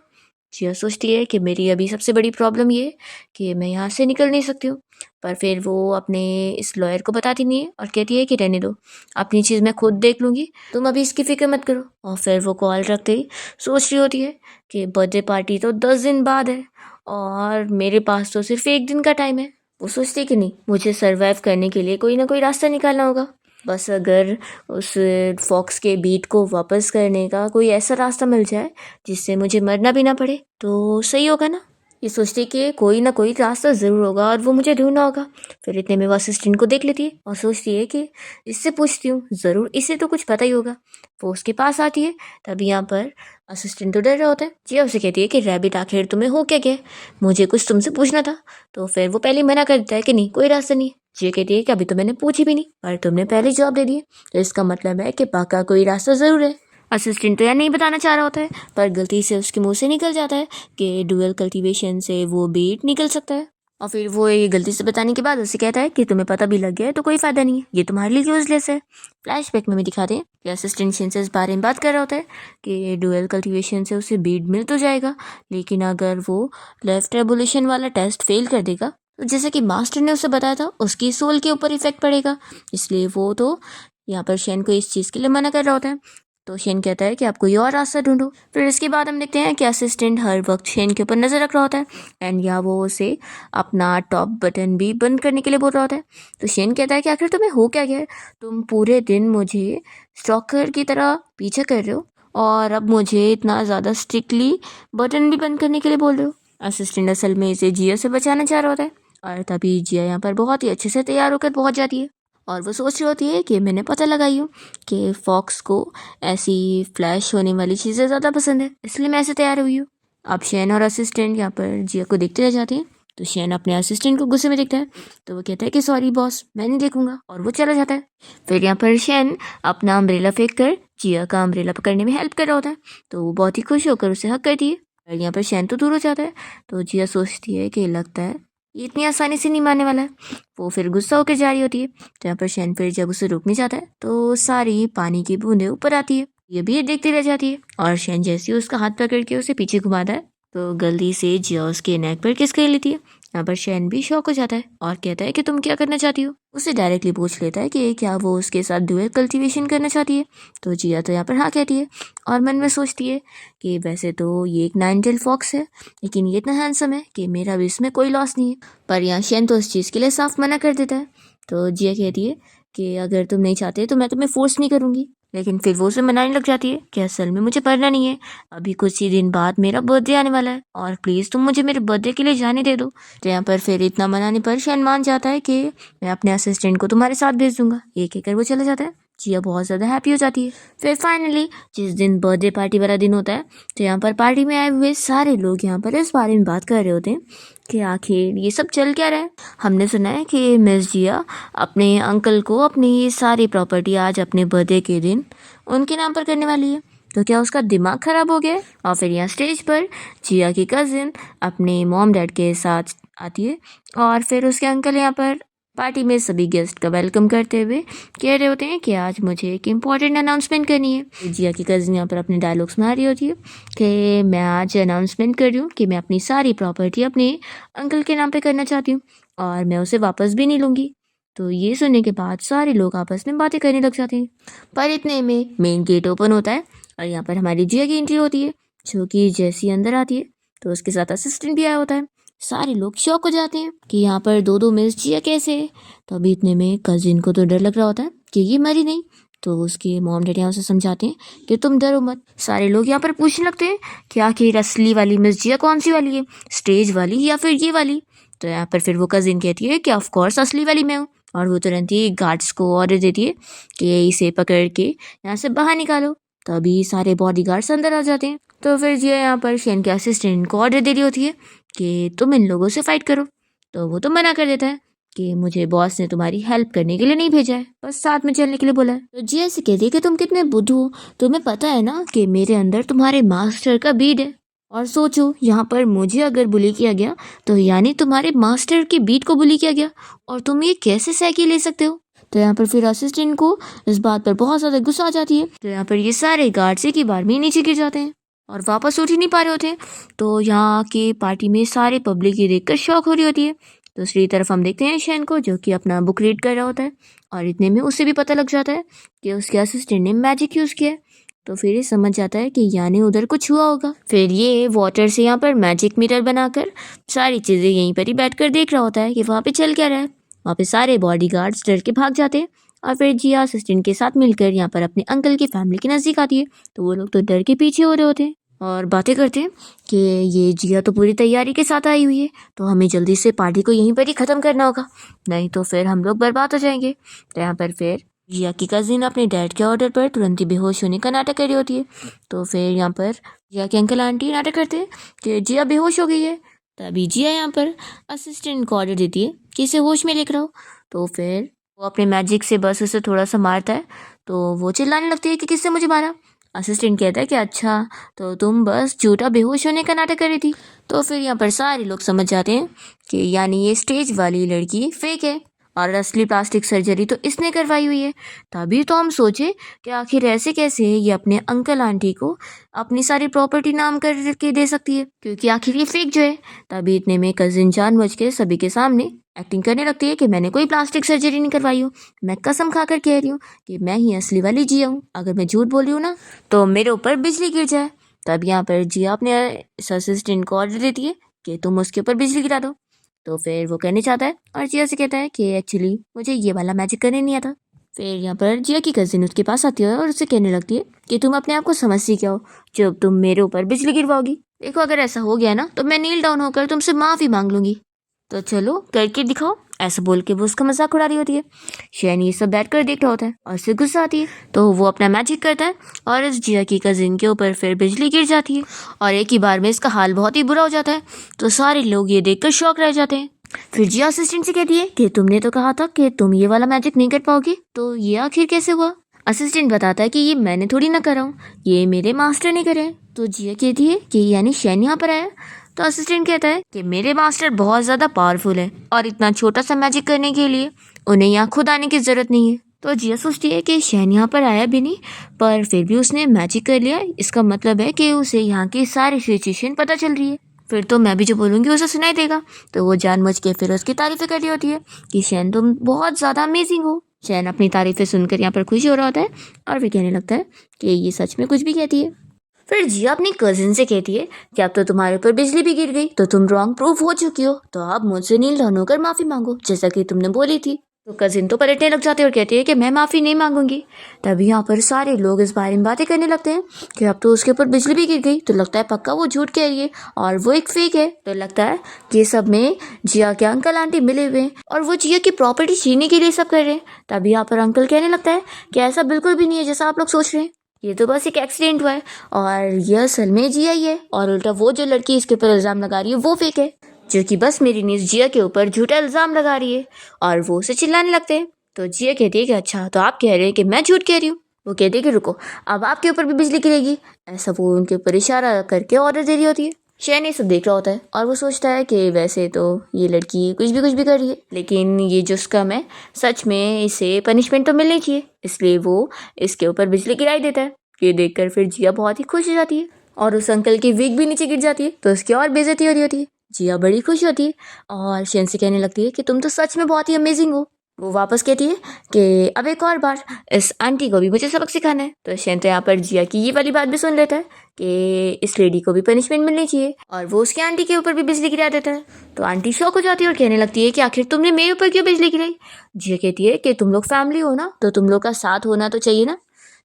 जिया सोचती है कि मेरी अभी सबसे बड़ी प्रॉब्लम ये है कि मैं यहाँ से निकल नहीं सकती हूँ, पर फिर वो अपने इस लॉयर को बताती नहीं है और कहती है कि रहने दो, अपनी चीज़ मैं खुद देख लूँगी, तुम अभी इसकी फ़िक्र मत करो। और फिर वो कॉल रखते ही सोच रही होती है कि बर्थडे पार्टी तो 10 दिन बाद है और मेरे पास तो सिर्फ 1 दिन का टाइम है। वो सोचती है कि नहीं, मुझे सर्वाइव करने के लिए कोई ना कोई रास्ता निकालना होगा। बस अगर उस फॉक्स के बीट को वापस करने का कोई ऐसा रास्ता मिल जाए जिससे मुझे मरना भी ना पड़े तो सही होगा ना। ये सोचती है कि कोई ना कोई रास्ता ज़रूर होगा और वो मुझे ढूंढना होगा। फिर इतने में वो असिस्टेंट को देख लेती है और सोचती है कि इससे पूछती हूँ, ज़रूर इसे तो कुछ पता ही होगा। वो उसके पास आती है। तभी यहाँ पर असिस्टेंट तो डर रहा होता है। जिया उसे कहती है कि रैबिट आखिर तुम्हें हो क्या गया, मुझे कुछ तुमसे पूछना था। तो फिर वो पहले मना कर देता है कि नहीं, कोई रास्ता नहीं। जिया कहती है कि अभी तो मैंने पूछी भी नहीं पर तुमने पहले जवाब दे दिए, तो इसका मतलब है कि पक्का कोई रास्ता ज़रूर है। असिस्टेंट तो यार नहीं बताना चाह रहा होता है पर गलती से उसके मुंह से निकल जाता है कि डुअल कल्टीवेशन से वो बीट निकल सकता है। और फिर वो ये गलती से बताने के बाद उसे कहता है कि तुम्हें पता भी लग गया है तो कोई फ़ायदा नहीं है, ये तुम्हारे लिए यूज़लेस है। फ्लैशबैक में भी दिखाते हैं कि असिस्टेंट शेन से इस बारे में बात कर रहा होता है कि डुअल कल्टीवेशन से उसे बीड मिल तो जाएगा, लेकिन अगर वो लेफ्ट रेवोल्यूशन वाला टेस्ट फेल कर देगा तो जैसे कि मास्टर ने उसे बताया था उसकी सोल के ऊपर इफेक्ट पड़ेगा, इसलिए वो तो यहाँ पर शेन को इस चीज़ के लिए मना कर रहा होता है। तो शेन कहता है कि आप कोई और रास्ता ढूंढो। फिर इसके बाद हम देखते हैं कि असिस्टेंट हर वक्त शेन के ऊपर नज़र रख रहा होता है एंड या वो उसे अपना टॉप बटन भी बंद करने के लिए बोल रहा होता है। तो शेन कहता है कि आखिर तुम्हें हो क्या गया है, तुम पूरे दिन मुझे स्टॉकर की तरह पीछे कर रहे हो और अब मुझे इतना ज़्यादा स्ट्रिक्टली बटन भी बंद करने के लिए बोल रहे हो। असिस्टेंट असल में इसे जिया से बचाना चाह रहा होता है और तभी जिया यहाँ पर बहुत ही अच्छे से तैयार होकर पहुँच जाती है और वो सोच रही होती है कि मैंने पता लगाई हूँ कि फॉक्स को ऐसी फ्लैश होने वाली चीज़ें ज़्यादा पसंद है, इसलिए मैं ऐसे तैयार हुई हूँ। अब शेन और असिस्टेंट यहाँ पर जिया को देखते रह जाते हैं। तो शेन अपने असिस्टेंट को गुस्से में देखता है तो वो कहता है कि सॉरी बॉस, मैं नहीं देखूंगा, और वो चला जाता है। फिर यहाँ पर शेन अपना अम्ब्रेला फेंक कर जिया का अम्ब्रेला पकड़ने में हेल्प कर रहा होता है तो वो बहुत ही खुश होकर उसे हक करती है। और यहाँ पर शेन तो दूर हो जाता है तो जिया सोचती है कि लगता है ये इतनी आसानी से नहीं मानने वाला है। वो फिर गुस्सा होकर जा रही होती है तो यहाँ पर शेन फिर जब उसे रोकने जाता है तो सारी पानी की बूंदें ऊपर आती है। ये भी देखती रह जाती है और शेन जैसे ही उसका हाथ पकड़ के उसे पीछे घुमाता है तो गलती से जिया उसके नेक पर किस कर लेती है। यहाँ पर शेन भी शॉक हो जाता है और कहता है कि तुम क्या करना चाहती हो। उसे डायरेक्टली पूछ लेता है कि क्या वो उसके साथ डुअल कल्टीवेशन करना चाहती है। तो जिया तो यहाँ पर हाँ कहती है और मन में सोचती है कि वैसे तो ये एक 9 टेल फॉक्स है, लेकिन ये इतना हैंडसम है कि मेरा भी इसमें कोई लॉस नहीं है। पर यहाँ शेन तो इस चीज़ के लिए साफ मना कर देता है। तो जिया कहती है कि अगर तुम नहीं चाहते तो मैं तुम्हें फोर्स नहीं करूँगी, लेकिन फिर वो उसे मनाने लग जाती है कि असल में मुझे पढ़ना नहीं है, अभी कुछ ही दिन बाद मेरा बर्थडे आने वाला है और प्लीज़ तुम मुझे मेरे बर्थडे के लिए जाने दे दो। तो यहाँ पर फिर इतना मनाने पर शेन मान जाता है कि मैं अपने असिस्टेंट को तुम्हारे साथ भेज दूंगा। ये कहकर वो चला जाता है। जिया बहुत ज़्यादा हैप्पी हो जाती है। फिर फाइनली जिस दिन बर्थडे पार्टी वाला दिन होता है तो यहाँ पर पार्टी में आए हुए सारे लोग यहाँ पर इस बारे में बात कर रहे होते हैं कि आखिर ये सब चल क्या रहा है। हमने सुना है कि मिस जिया अपने अंकल को अपनी ये सारी प्रॉपर्टी आज अपने बर्थडे के दिन उनके नाम पर करने वाली है, तो क्या उसका दिमाग ख़राब हो गया है। और फिर यहाँ स्टेज पर जिया की कज़िन अपने मॉम डैड के साथ आती है और फिर उसके अंकल यहाँ पर पार्टी में सभी गेस्ट का वेलकम करते हुए कह रहे होते हैं कि आज मुझे एक इम्पॉर्टेंट अनाउंसमेंट करनी है। जिया की कज़िन यहाँ पर अपने डायलॉग्स में आ रही होती है कि मैं आज अनाउंसमेंट कर रही हूँ कि मैं अपनी सारी प्रॉपर्टी अपने अंकल के नाम पे करना चाहती हूँ और मैं उसे वापस भी नहीं लूँगी। तो ये सुनने के बाद सारे लोग आपस में बातें करने लग जाते हैं। पर इतने में मेन गेट ओपन होता है और यहाँ पर हमारी जिया की एंट्री होती है, जो कि जैसी अंदर आती है तो उसके साथ असिस्टेंट भी आया होता है। सारे लोग शॉक हो जाते हैं कि यहाँ पर दो मिस जिया कैसे है। तो अभी इतने में कजिन को तो डर लग रहा होता है कि ये मरी नहीं, तो उसके मॉम डैडी यहाँ उसे समझाते हैं कि तुम डरो मत। सारे लोग यहाँ पर पूछने लगते हैं कि आखिर असली वाली मिस जिया कौन सी वाली है, स्टेज वाली या फिर ये वाली। तो यहाँ पर फिर वो कजिन कहती है कि ऑफकोर्स असली वाली मैं हूँ, और वो तुरंत ही गार्ड्स को ऑर्डर देती है कि इसे पकड़ के यहाँ से बाहर निकालो। तभी सारे बॉडीगार्ड्स अंदर आ जाते हैं। तो फिर जिया यहाँ पर शेन के असिस्टेंट को ऑर्डर दे रही होती है कि तुम इन लोगों से फाइट करो, तो वो तो मना कर देता है कि मुझे बॉस ने तुम्हारी हेल्प करने के लिए नहीं भेजा है, बस साथ में चलने के लिए बोला है। तो जिया से कहती है कि तुम कितने बुद्धू हो, तुम्हें पता है ना कि मेरे अंदर तुम्हारे मास्टर का बीट है, और सोचो यहाँ पर मुझे अगर बुली किया गया तो यानी तुम्हारे मास्टर की बीट को बुली किया गया, और तुम ये कैसे सह ले सकते हो। तो यहाँ पर फिर असिस्टेंट को इस बात पर बहुत ज़्यादा गुस्सा आ जाती है। तो यहाँ पर ये सारे गार्ड्स एक ही बार में नीचे गिर जाते हैं और वापस उठ ही नहीं पा रहे होते हैं। तो यहाँ की पार्टी में सारे पब्लिक ये देखकर शॉक हो रही होती है। दूसरी तरफ हम देखते हैं शेन को, जो कि अपना बुक रीड कर रहा होता है, और इतने में उसे भी पता लग जाता है कि उसके असिस्टेंट ने मैजिक यूज़ किया है। तो फिर ये समझ जाता है कि यानी उधर कुछ हुआ होगा। फिर ये वाटर से यहाँ पर मैजिक मिरर बनाकर सारी चीज़ें यहीं पर ही बैठकर देख रहा होता है कि वहाँ पे चल क्या रहा है। वहाँ पे सारे बॉडीगार्ड्स डर के भाग जाते हैं और फिर जिया असिस्टेंट के साथ मिलकर यहाँ पर अपने अंकल की फैमिली के नज़दीक आती है। तो वो लोग तो डर के पीछे हो रहे होते हैं और बातें करते हैं कि ये जिया तो पूरी तैयारी के साथ आई हुई है, तो हमें जल्दी से पार्टी को यहीं पर ही ख़त्म करना होगा, नहीं तो फिर हम लोग बर्बाद हो जाएंगे। तो यहाँ पर फिर जिया की कज़िन अपने डैड के ऑर्डर पर तुरंत ही बेहोश होने का नाटक कर रही होती है। तो फिर यहाँ पर जिया के अंकल आंटी नाटक करते हैं कि जिया बेहोश हो गई है। तभी जिया यहाँ पर असिस्टेंट को ऑर्डर देती है कि इसे होश में लेकर आओ। तो फिर वो अपने मैजिक से बस उसे थोड़ा सा मारता है, तो वो चिल्लाने लगती है कि किसने मुझे मारा। असिस्टेंट कहता है कि अच्छा, तो तुम बस झूठा बेहोश होने का नाटक कर रही थी। तो फिर यहाँ पर सारे लोग समझ जाते हैं कि यानी ये स्टेज वाली लड़की फेक है और असली प्लास्टिक सर्जरी तो इसने करवाई हुई है। तभी तो हम सोचे कि आखिर ऐसे कैसे ये अपने अंकल आंटी को अपनी सारी प्रॉपर्टी नाम करके दे सकती है, क्योंकि आखिर ये फेक जो है। तभी इतने में कजिन जानबूझ के सभी के सामने एक्टिंग करने लगती है कि मैंने कोई प्लास्टिक सर्जरी नहीं करवाई हो, मैं कसम खाकर कह रही हूँ कि मैं ही असली वाली जिया हूँ। अगर मैं झूठ बोल रही हूँ ना तो मेरे ऊपर बिजली गिर जाए। तब यहाँ पर जिया अपने असिस्टेंट को ऑर्डर देती है कि तुम उसके ऊपर बिजली गिरा दो। तो फिर वो करने चाहता है और जिया से कहता है कि एक्चुअली मुझे ये वाला मैजिक करने नहीं आता। फिर यहाँ पर जिया की कजिन उसके पास आती है और उससे कहने लगती है कि तुम अपने आप को समझती क्या हो जब तुम मेरे ऊपर बिजली गिरवाओगी। देखो, अगर ऐसा हो गया ना तो मैं नील डाउन होकर तुमसे माफ़ी मांग लूंगी, तो चलो करके दिखाओ। ऐसा बोल के वो उसका मजाक उड़ा रही होती है। शैन ये सब बैठ कर देख रहा होता है और उसे गुस्सा आती है, तो वो अपना मैजिक करता है और इस जिया की कजिन के ऊपर फिर बिजली गिर जाती है और एक ही बार में इसका हाल बहुत ही बुरा हो जाता है। तो सारे लोग ये देखकर शॉक रह जाते हैं। फिर जिया असिस्टेंट से कहती है कि तुमने तो कहा था कि तुम ये वाला मैजिक नहीं कर पाओगी, तो ये आखिर कैसे हुआ। असिस्टेंट बताता है कि ये मैंने थोड़ी ना करा हूँ, ये मेरे मास्टर ने करे हैं। तो जिया कहती है कि यानी शैन यहाँ पर आया। तो असिस्टेंट कहता है कि मेरे मास्टर बहुत ज़्यादा पावरफुल है और इतना छोटा सा मैजिक करने के लिए उन्हें यहाँ खुद आने की ज़रूरत नहीं है। तो जिया सोचती है कि शैन यहाँ पर आया भी नहीं पर फिर भी उसने मैजिक कर लिया, इसका मतलब है कि उसे यहाँ की सारी सिचुएशन पता चल रही है, फिर तो मैं भी जो बोलूँगी उसे सुनाई देगा। तो वो जानबूझ के फिर उसकी तारीफ़ें कर रही होती है कि शैन तुम बहुत ज़्यादा अमेजिंग हो। शैन अपनी तारीफ़ें सुनकर यहाँ पर खुश हो रहा होता है और फिर कहने लगता है कि ये सच में कुछ भी कहती है। फिर जिया अपनी कजिन से कहती है कि अब तो तुम्हारे ऊपर बिजली भी गिर गई तो तुम रॉन्ग प्रूफ हो चुकी हो, तो अब मुझसे नील डाउन होकर माफ़ी मांगो जैसा कि तुमने बोली थी। तो कजिन तो पलटने लग जाती है और कहती है कि मैं माफ़ी नहीं मांगूंगी। तभी यहाँ पर सारे लोग इस बारे में बातें करने लगते हैं कि अब तो उसके ऊपर बिजली भी गिर गई, तो लगता है पक्का वो झूठ कह रही है और वो एक फेक है। तो लगता है कि सब में जिया के अंकल आंटी मिले हुए हैं और वो जिया की प्रॉपर्टी छीनने के लिए सब कर रहे हैं। तभी यहाँ पर अंकल कहने लगता है कि ऐसा बिल्कुल भी नहीं है जैसा आप लोग सोच रहे हैं, ये तो बस एक एक्सीडेंट हुआ है और ये असल में जिया ही है और उल्टा वो जो लड़की इसके ऊपर इल्ज़ाम लगा रही है वो फेक है, जो कि बस मेरी न्यूज़ जिया के ऊपर झूठा इल्ज़ाम लगा रही है। और वो उसे चिल्लाने लगते हैं। तो जिया कहती है कि अच्छा, तो आप कह रहे हैं कि मैं झूठ कह रही हूँ। वो कहती है कि रुको, अब आपके ऊपर भी बिजली गिरेगी। ऐसा वो उनके ऊपर इशारा करके ऑर्डर दे रही होती है। शैन ये सब देख रहा होता है और वो सोचता है कि वैसे तो ये लड़की कुछ भी कर रही है, लेकिन ये जो स्कम है सच में इसे पनिशमेंट तो मिलनी चाहिए, इसलिए वो इसके ऊपर बिजली गिराई देता है। ये देखकर फिर जिया बहुत ही खुश हो जाती है और उस अंकल की विग भी नीचे गिर जाती है, तो उसकी और बेइज्जती हो रही होती है। जिया बड़ी खुश होती है और शैन से कहने लगती है कि तुम तो सच में बहुत ही अमेजिंग हो। वो वापस कहती है कि अब एक और बार इस आंटी को भी मुझे सबक सिखाना है। तो शैन तो यहाँ पर जिया की ये वाली बात भी सुन लेता है कि इस लेडी को भी पनिशमेंट मिलनी चाहिए और वो उसकी आंटी के ऊपर भी बिजली गिरा देता है। तो आंटी शॉक हो जाती है और कहने लगती है कि आखिर तुमने मेरे ऊपर क्यों बिजली गिराई। जिया कहती है कि तुम लोग फैमिली हो ना, तो तुम लोग का साथ होना तो चाहिए ना।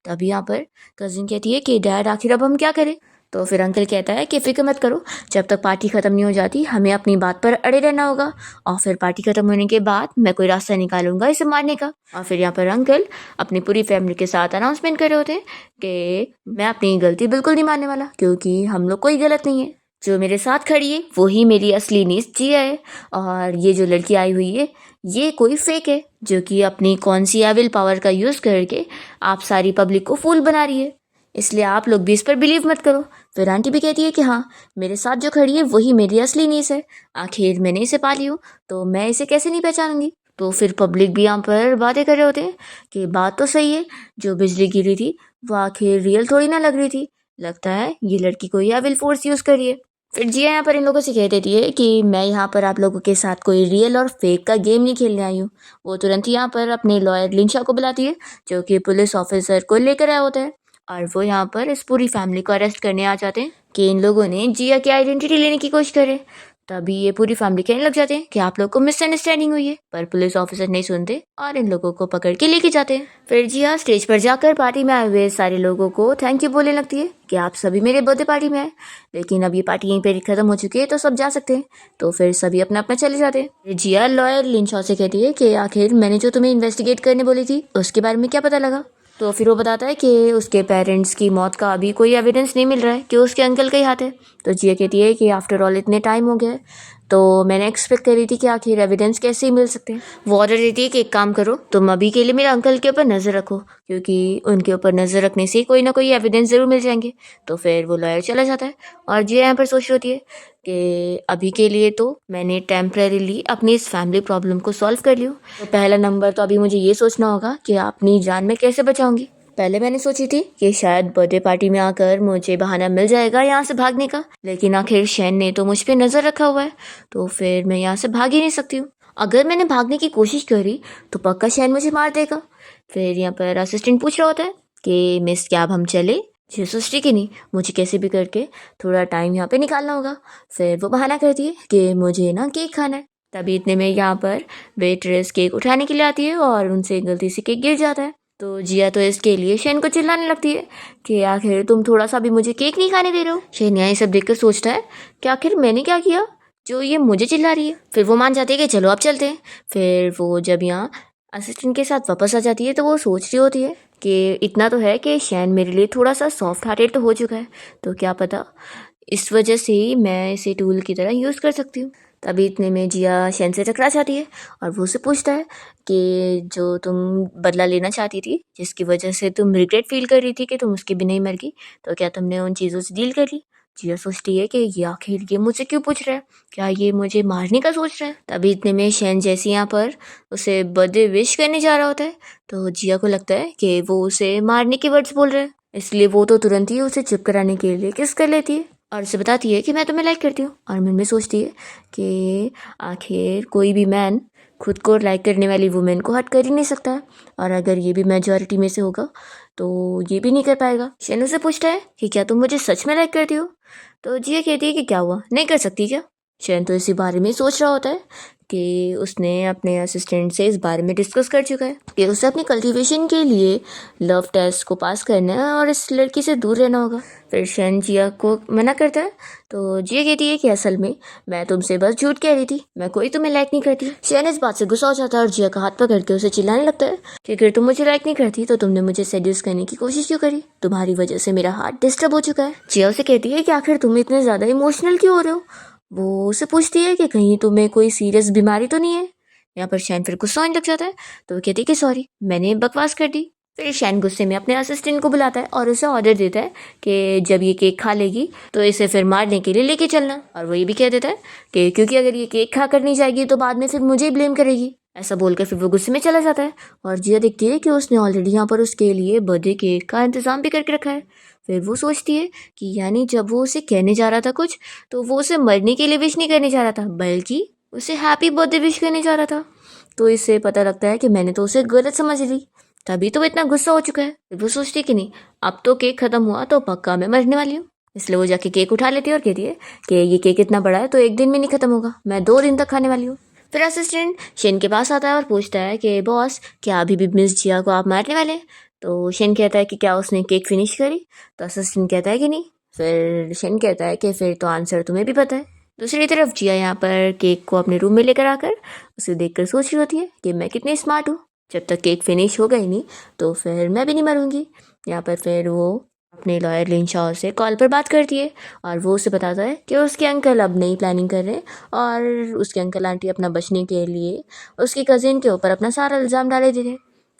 तभी यहाँ पर कजिन कहती है कि डैड आखिर अब हम क्या करें। तो फिर अंकल कहता है कि फिक्र मत करो, जब तक पार्टी ख़त्म नहीं हो जाती हमें अपनी बात पर अड़े रहना होगा और फिर पार्टी ख़त्म होने के बाद मैं कोई रास्ता निकालूंगा इसे मारने का। और फिर यहाँ पर अंकल अपनी पूरी फैमिली के साथ अनाउंसमेंट कर रहे होते हैं कि मैं अपनी गलती बिल्कुल नहीं मानने वाला, क्योंकि हम लोग कोई गलत नहीं है, जो मेरे साथ खड़ी है वही मेरी असली नीस जिया है और ये जो लड़की आई हुई है ये कोई फेक है, जो कि अपनी कौन सी एविल पावर का यूज़ करके आप सारी पब्लिक को फूल बना रही है, इसलिए आप लोग भी इस पर बिलीव मत करो। फिर आंटी भी कहती है कि हाँ, मेरे साथ जो खड़ी है वही मेरी असली नीस है, आखिर मैंने इसे पाली हूँ तो मैं इसे कैसे नहीं पहचानूंगी। तो फिर पब्लिक भी यहाँ पर बातें कर रहे होते हैं कि बात तो सही है, जो बिजली गिरी थी वो आखिर रियल थोड़ी ना लग रही थी, लगता है ये लड़की कोई एविल फोर्स यूज़ करी है। फिर जिया यहाँ पर इन लोगों से कह देती है कि मैं यहाँ पर आप लोगों के साथ कोई रियल और फेक का गेम नहीं खेलने आई हूँ। वो तुरंत यहाँ पर अपने लॉयर लिंशा को बुलाती है, जो कि पुलिस ऑफिसर को लेकर आया होता है और वो यहाँ पर इस पूरी फैमिली को अरेस्ट करने आ जाते हैं कि इन लोगों ने जिया की आइडेंटिटी लेने की कोशिश करे। तभी ये पूरी फैमिली कहने लग जाते हैं कि आप लोग को मिसअंडरस्टैंडिंग हुई है, पर पुलिस ऑफिसर नहीं सुनते और इन लोगों को पकड़ के लेके जाते हैं। फिर जिया स्टेज पर जाकर पार्टी में आए हुए सारे लोगों को थैंक यू बोलने लगती है कि आप सभी मेरे बर्थडे पार्टी में आए, लेकिन अब ये पार्टी यहीं पर खत्म हो चुकी है तो सब जा सकते हैं। तो फिर सभी अपना अपना चले जाते हैं। फिर जिया लॉयर लिंशा से कहती है कि आखिर मैंने जो तुम्हें इन्वेस्टिगेट करने बोली थी उसके बारे में क्या पता लगा। तो फिर वो बताता है कि उसके पेरेंट्स की मौत का अभी कोई एविडेंस नहीं मिल रहा है कि उसके अंकल का ही हाथ है। तो जिया कहती है कि आफ्टर ऑल इतने टाइम हो गया है, तो मैंने एक्सपेक्ट करी थी कि आखिर एविडेंस कैसे ही मिल सकते हैं। वो ऑर्डर देती है कि एक काम करो, तुम अभी के लिए मेरे अंकल के ऊपर नज़र रखो, क्योंकि उनके ऊपर नज़र रखने से कोई ना कोई एविडेंस ज़रूर मिल जाएंगे। तो फिर वो लॉयर चला जाता है और जिया यहाँ पर सोच रही होती है कि अभी के लिए तो मैंने टेम्परेरीली अपनी इस फैमिली प्रॉब्लम को सॉल्व कर लियो। तो पहला नंबर तो अभी मुझे ये सोचना होगा कि अपनी जान में कैसे बचाऊंगी। पहले मैंने सोची थी कि शायद बर्थडे पार्टी में आकर मुझे बहाना मिल जाएगा यहाँ से भागने का, लेकिन आखिर शैन ने तो मुझ पे नज़र रखा हुआ है, तो फिर मैं यहाँ से भाग ही नहीं सकती हूँ। अगर मैंने भागने की कोशिश करी तो पक्का शैन मुझे मार देगा। फिर यहाँ पर असिस्टेंट पूछ रहा होता है कि मिस क्या अब हम चले। जी सोचती कि नहीं, मुझे कैसे भी करके थोड़ा टाइम यहाँ पे निकालना होगा। फिर वो बहाना करती है कि मुझे ना केक खाना है। तभी इतने में यहाँ पर वेट्रेस केक उठाने के लिए आती है और उनसे गलती से केक गिर जाता है। तो जिया तो इसके लिए शेन को चिल्लाने लगती है कि आखिर तुम थोड़ा सा भी मुझे केक नहीं खाने दे रहे हो। शेन यहाँ ये सब देखकर सोचता है कि आखिर मैंने क्या किया जो ये मुझे चिल्ला रही है। फिर वो मान जाती है कि चलो अब चलते हैं। फिर वो जब यहाँ असिस्टेंट के साथ वापस आ जाती है तो वो सोच रही होती है कि इतना तो है कि शैन मेरे लिए थोड़ा सा सॉफ्ट हार्टेड तो हो चुका है, तो क्या पता इस वजह से ही मैं इसे टूल की तरह यूज़ कर सकती हूँ। तभी इतने में जिया शैन से टकरा जाती है और वो उसे पूछता है कि जो तुम बदला लेना चाहती थी, जिसकी वजह से तुम रिग्रेट फील कर रही थी कि तुम उसके बिना ही मर गई, तो क्या तुमने उन चीज़ों से डील कर ली। जिया सोचती है कि ये आखिर ये मुझसे क्यों पूछ रहा है, क्या ये मुझे मारने का सोच रहा है। तभी इतने में शैन जैसे यहाँ पर उसे बर्थडे विश करने जा रहा होता है तो जिया को लगता है कि वो उसे मारने के वर्ड्स बोल रहा है, इसलिए वो तो तुरंत ही उसे चुप कराने के लिए किस कर लेती है और उसे बताती है कि मैं तुम्हें लाइक करती हूँ। और मन में सोचती है कि आखिर कोई भी मैन खुद को लाइक करने वाली वुमेन को हट कर ही नहीं सकता है, और अगर ये भी मेजॉरिटी में से होगा तो ये भी नहीं कर पाएगा। शेनू से पूछता है कि क्या तुम मुझे सच में लाइक करती हो, तो जिया कहती है कि क्या हुआ, नहीं कर सकती क्या। शेन तो इसी बारे में सोच रहा होता है कि उसने अपने असिस्टेंट से इस बारे में डिस्कस कर चुका है कि उसे अपनी कल्टीवेशन के लिए लव टेस्ट को पास करना है और इस लड़की से दूर रहना होगा। फिर शेन जिया को मना करता है तो जिया कहती है कि असल में मैं तुमसे बस झूठ कह रही थी, मैं कोई तुम्हें लाइक नहीं करती। शेन इस बात से गुस्सा हो जाता है और जिया का हाथ पकड़ के उसे चिल्लाने लगता है कि अगर तुम मुझे लाइक नहीं करती तो तुमने मुझे सेड्यूस करने की कोशिश क्यों करी, तुम्हारी वजह से मेरा हार्ट डिस्टर्ब हो चुका है। जिया उसे कहती है कि आखिर तुम इतने ज़्यादा इमोशनल क्यों हो रहे हो। वो उसे पूछती है कि कहीं तुम्हें कोई सीरियस बीमारी तो नहीं है। यहाँ पर शैन फिर गुस्सा होने लग जाता है तो वो कहती है कि सॉरी मैंने बकवास कर दी। फिर शैन गुस्से में अपने असिस्टेंट को बुलाता है और उसे ऑर्डर देता है कि जब ये केक खा लेगी तो इसे फिर मारने के लिए लेके चलना, और वो ये भी कह देता है कि क्योंकि अगर ये केक खा कर नहीं जाएगी तो बाद में फिर मुझे ही ब्लेम करेगी। ऐसा बोलकर फिर वो गुस्से में चला जाता है और जिया देखती है कि उसने ऑलरेडी यहाँ पर उसके लिए बर्थडे केक का इंतज़ाम भी करके रखा है। फिर वो सोचती है कि यानी जब वो उसे कहने जा रहा था कुछ, तो वो उसे मरने के लिए विश नहीं करने जा रहा था बल्कि उसे हैप्पी बर्थडे विश करने जा रहा था। तो इससे पता लगता है कि मैंने तो उसे गलत समझ ली, तभी तो वो इतना गुस्सा हो चुका है। फिर वो सोचती है कि नहीं अब तो केक ख़त्म हुआ तो पक्का मैं मरने वाली हूँ, इसलिए वो जाके केक उठा लेती है और कहती है कि ये केक इतना बड़ा है तो एक दिन में नहीं ख़त्म होगा, मैं 2 दिन तक खाने वाली हूँ। फिर असिस्टेंट शेन के पास आता है और पूछता है कि बॉस क्या अभी भी मिस जिया को आप मारने वाले। तो शेन कहता है कि क्या उसने केक फिनिश करी, तो असिस्टेंट कहता है कि नहीं। फिर शेन कहता है कि फिर तो आंसर तुम्हें भी पता है। दूसरी तरफ जिया यहाँ पर केक को अपने रूम में लेकर आकर उसे देखकर सोच रही होती है कि मैं कितनी स्मार्ट हूँ, जब तक केक फिनिश हो गई नहीं तो फिर मैं भी नहीं मरूंगी। यहाँ पर फिर वो अपने लॉयर लिन शॉ से कॉल पर बात करती है और वो उसे बताता है कि उसके अंकल अब नई प्लानिंग कर रहे हैं और उसके अंकल आंटी अपना बचने के लिए उसकी कज़िन के ऊपर अपना सारा इल्ज़ाम डाले दे रहे हैं।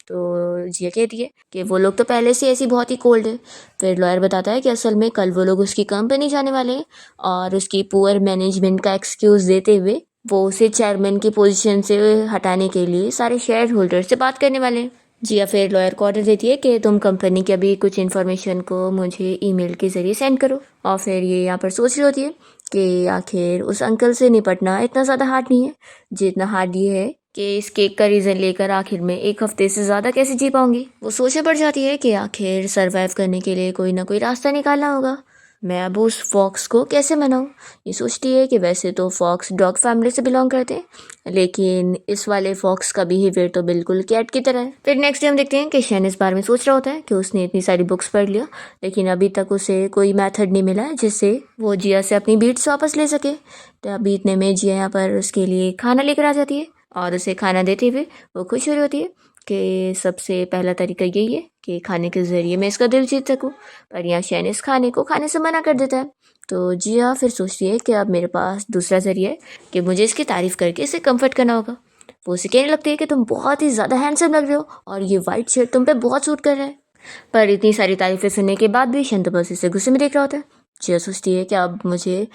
तो जिया कहती है कि वो लोग तो पहले से ऐसी बहुत ही कोल्ड है। फिर लॉयर बताता है कि असल में कल वो लोग उसकी कंपनी जाने वाले हैं और उसकी पुअर मैनेजमेंट का एक्सक्यूज़ देते हुए वो उसे चेयरमैन की पोजीशन से हटाने के लिए सारे शेयर होल्डर से बात करने वाले हैं। जिया फिर लॉयर को ऑर्डर देती है कि तुम कंपनी के अभी कुछ इन्फॉर्मेशन को मुझे ईमेल के ज़रिए सेंड करो। और फिर ये यहाँ पर सोच रही होती है कि आखिर उस अंकल से निपटना इतना ज़्यादा हार्ड नहीं है जितना हार्ड ये है कि इस केक का रीज़न लेकर आखिर में 1 हफ्ते से ज़्यादा कैसे जी पाऊंगी। वो सोचे पड़ जाती है कि आखिर सरवाइव करने के लिए कोई ना कोई रास्ता निकालना होगा, मैं अब उस फॉक्स को कैसे मनाऊं। ये सोचती है कि वैसे तो फॉक्स डॉग फैमिली से बिलोंग करते हैं लेकिन इस वाले फॉक्स का बिहेवियर तो बिल्कुल कैट की तरह है। फिर नेक्स्ट डे हम देखते हैं कि शैन इस बारे में सोच रहा होता है कि उसने इतनी सारी बुक्स पढ़ लिया लेकिन अभी तक उसे कोई मेथड नहीं मिला है जिससे वो जिया से अपनी बीट्स वापस ले सके। तो अभी इतने में जिया यहाँ पर उसके लिए खाना लेकर आ जाती है और उसे खाना देते हुए वो खुश हो रही होती है कि सबसे पहला तरीका यही है कि खाने के ज़रिए मैं इसका दिल जीत सकूं, पर यहाँ शैन इस खाने को खाने से मना कर देता है। तो जिया फिर सोचती है कि अब मेरे पास दूसरा ज़रिया है कि मुझे इसकी तारीफ़ करके इसे कंफर्ट करना होगा। वो उसे कहने लगती है कि तुम बहुत ही ज़्यादा हैंडसम लग रहे हो और ये वाइट शर्ट तुम पे बहुत सूट कर रहा है। पर इतनी सारी तारीफ़ें सुनने के बाद भी शैन तो बस इसे गुस्से में देख रहा होता है। जिया सोचती है कि अब मुझे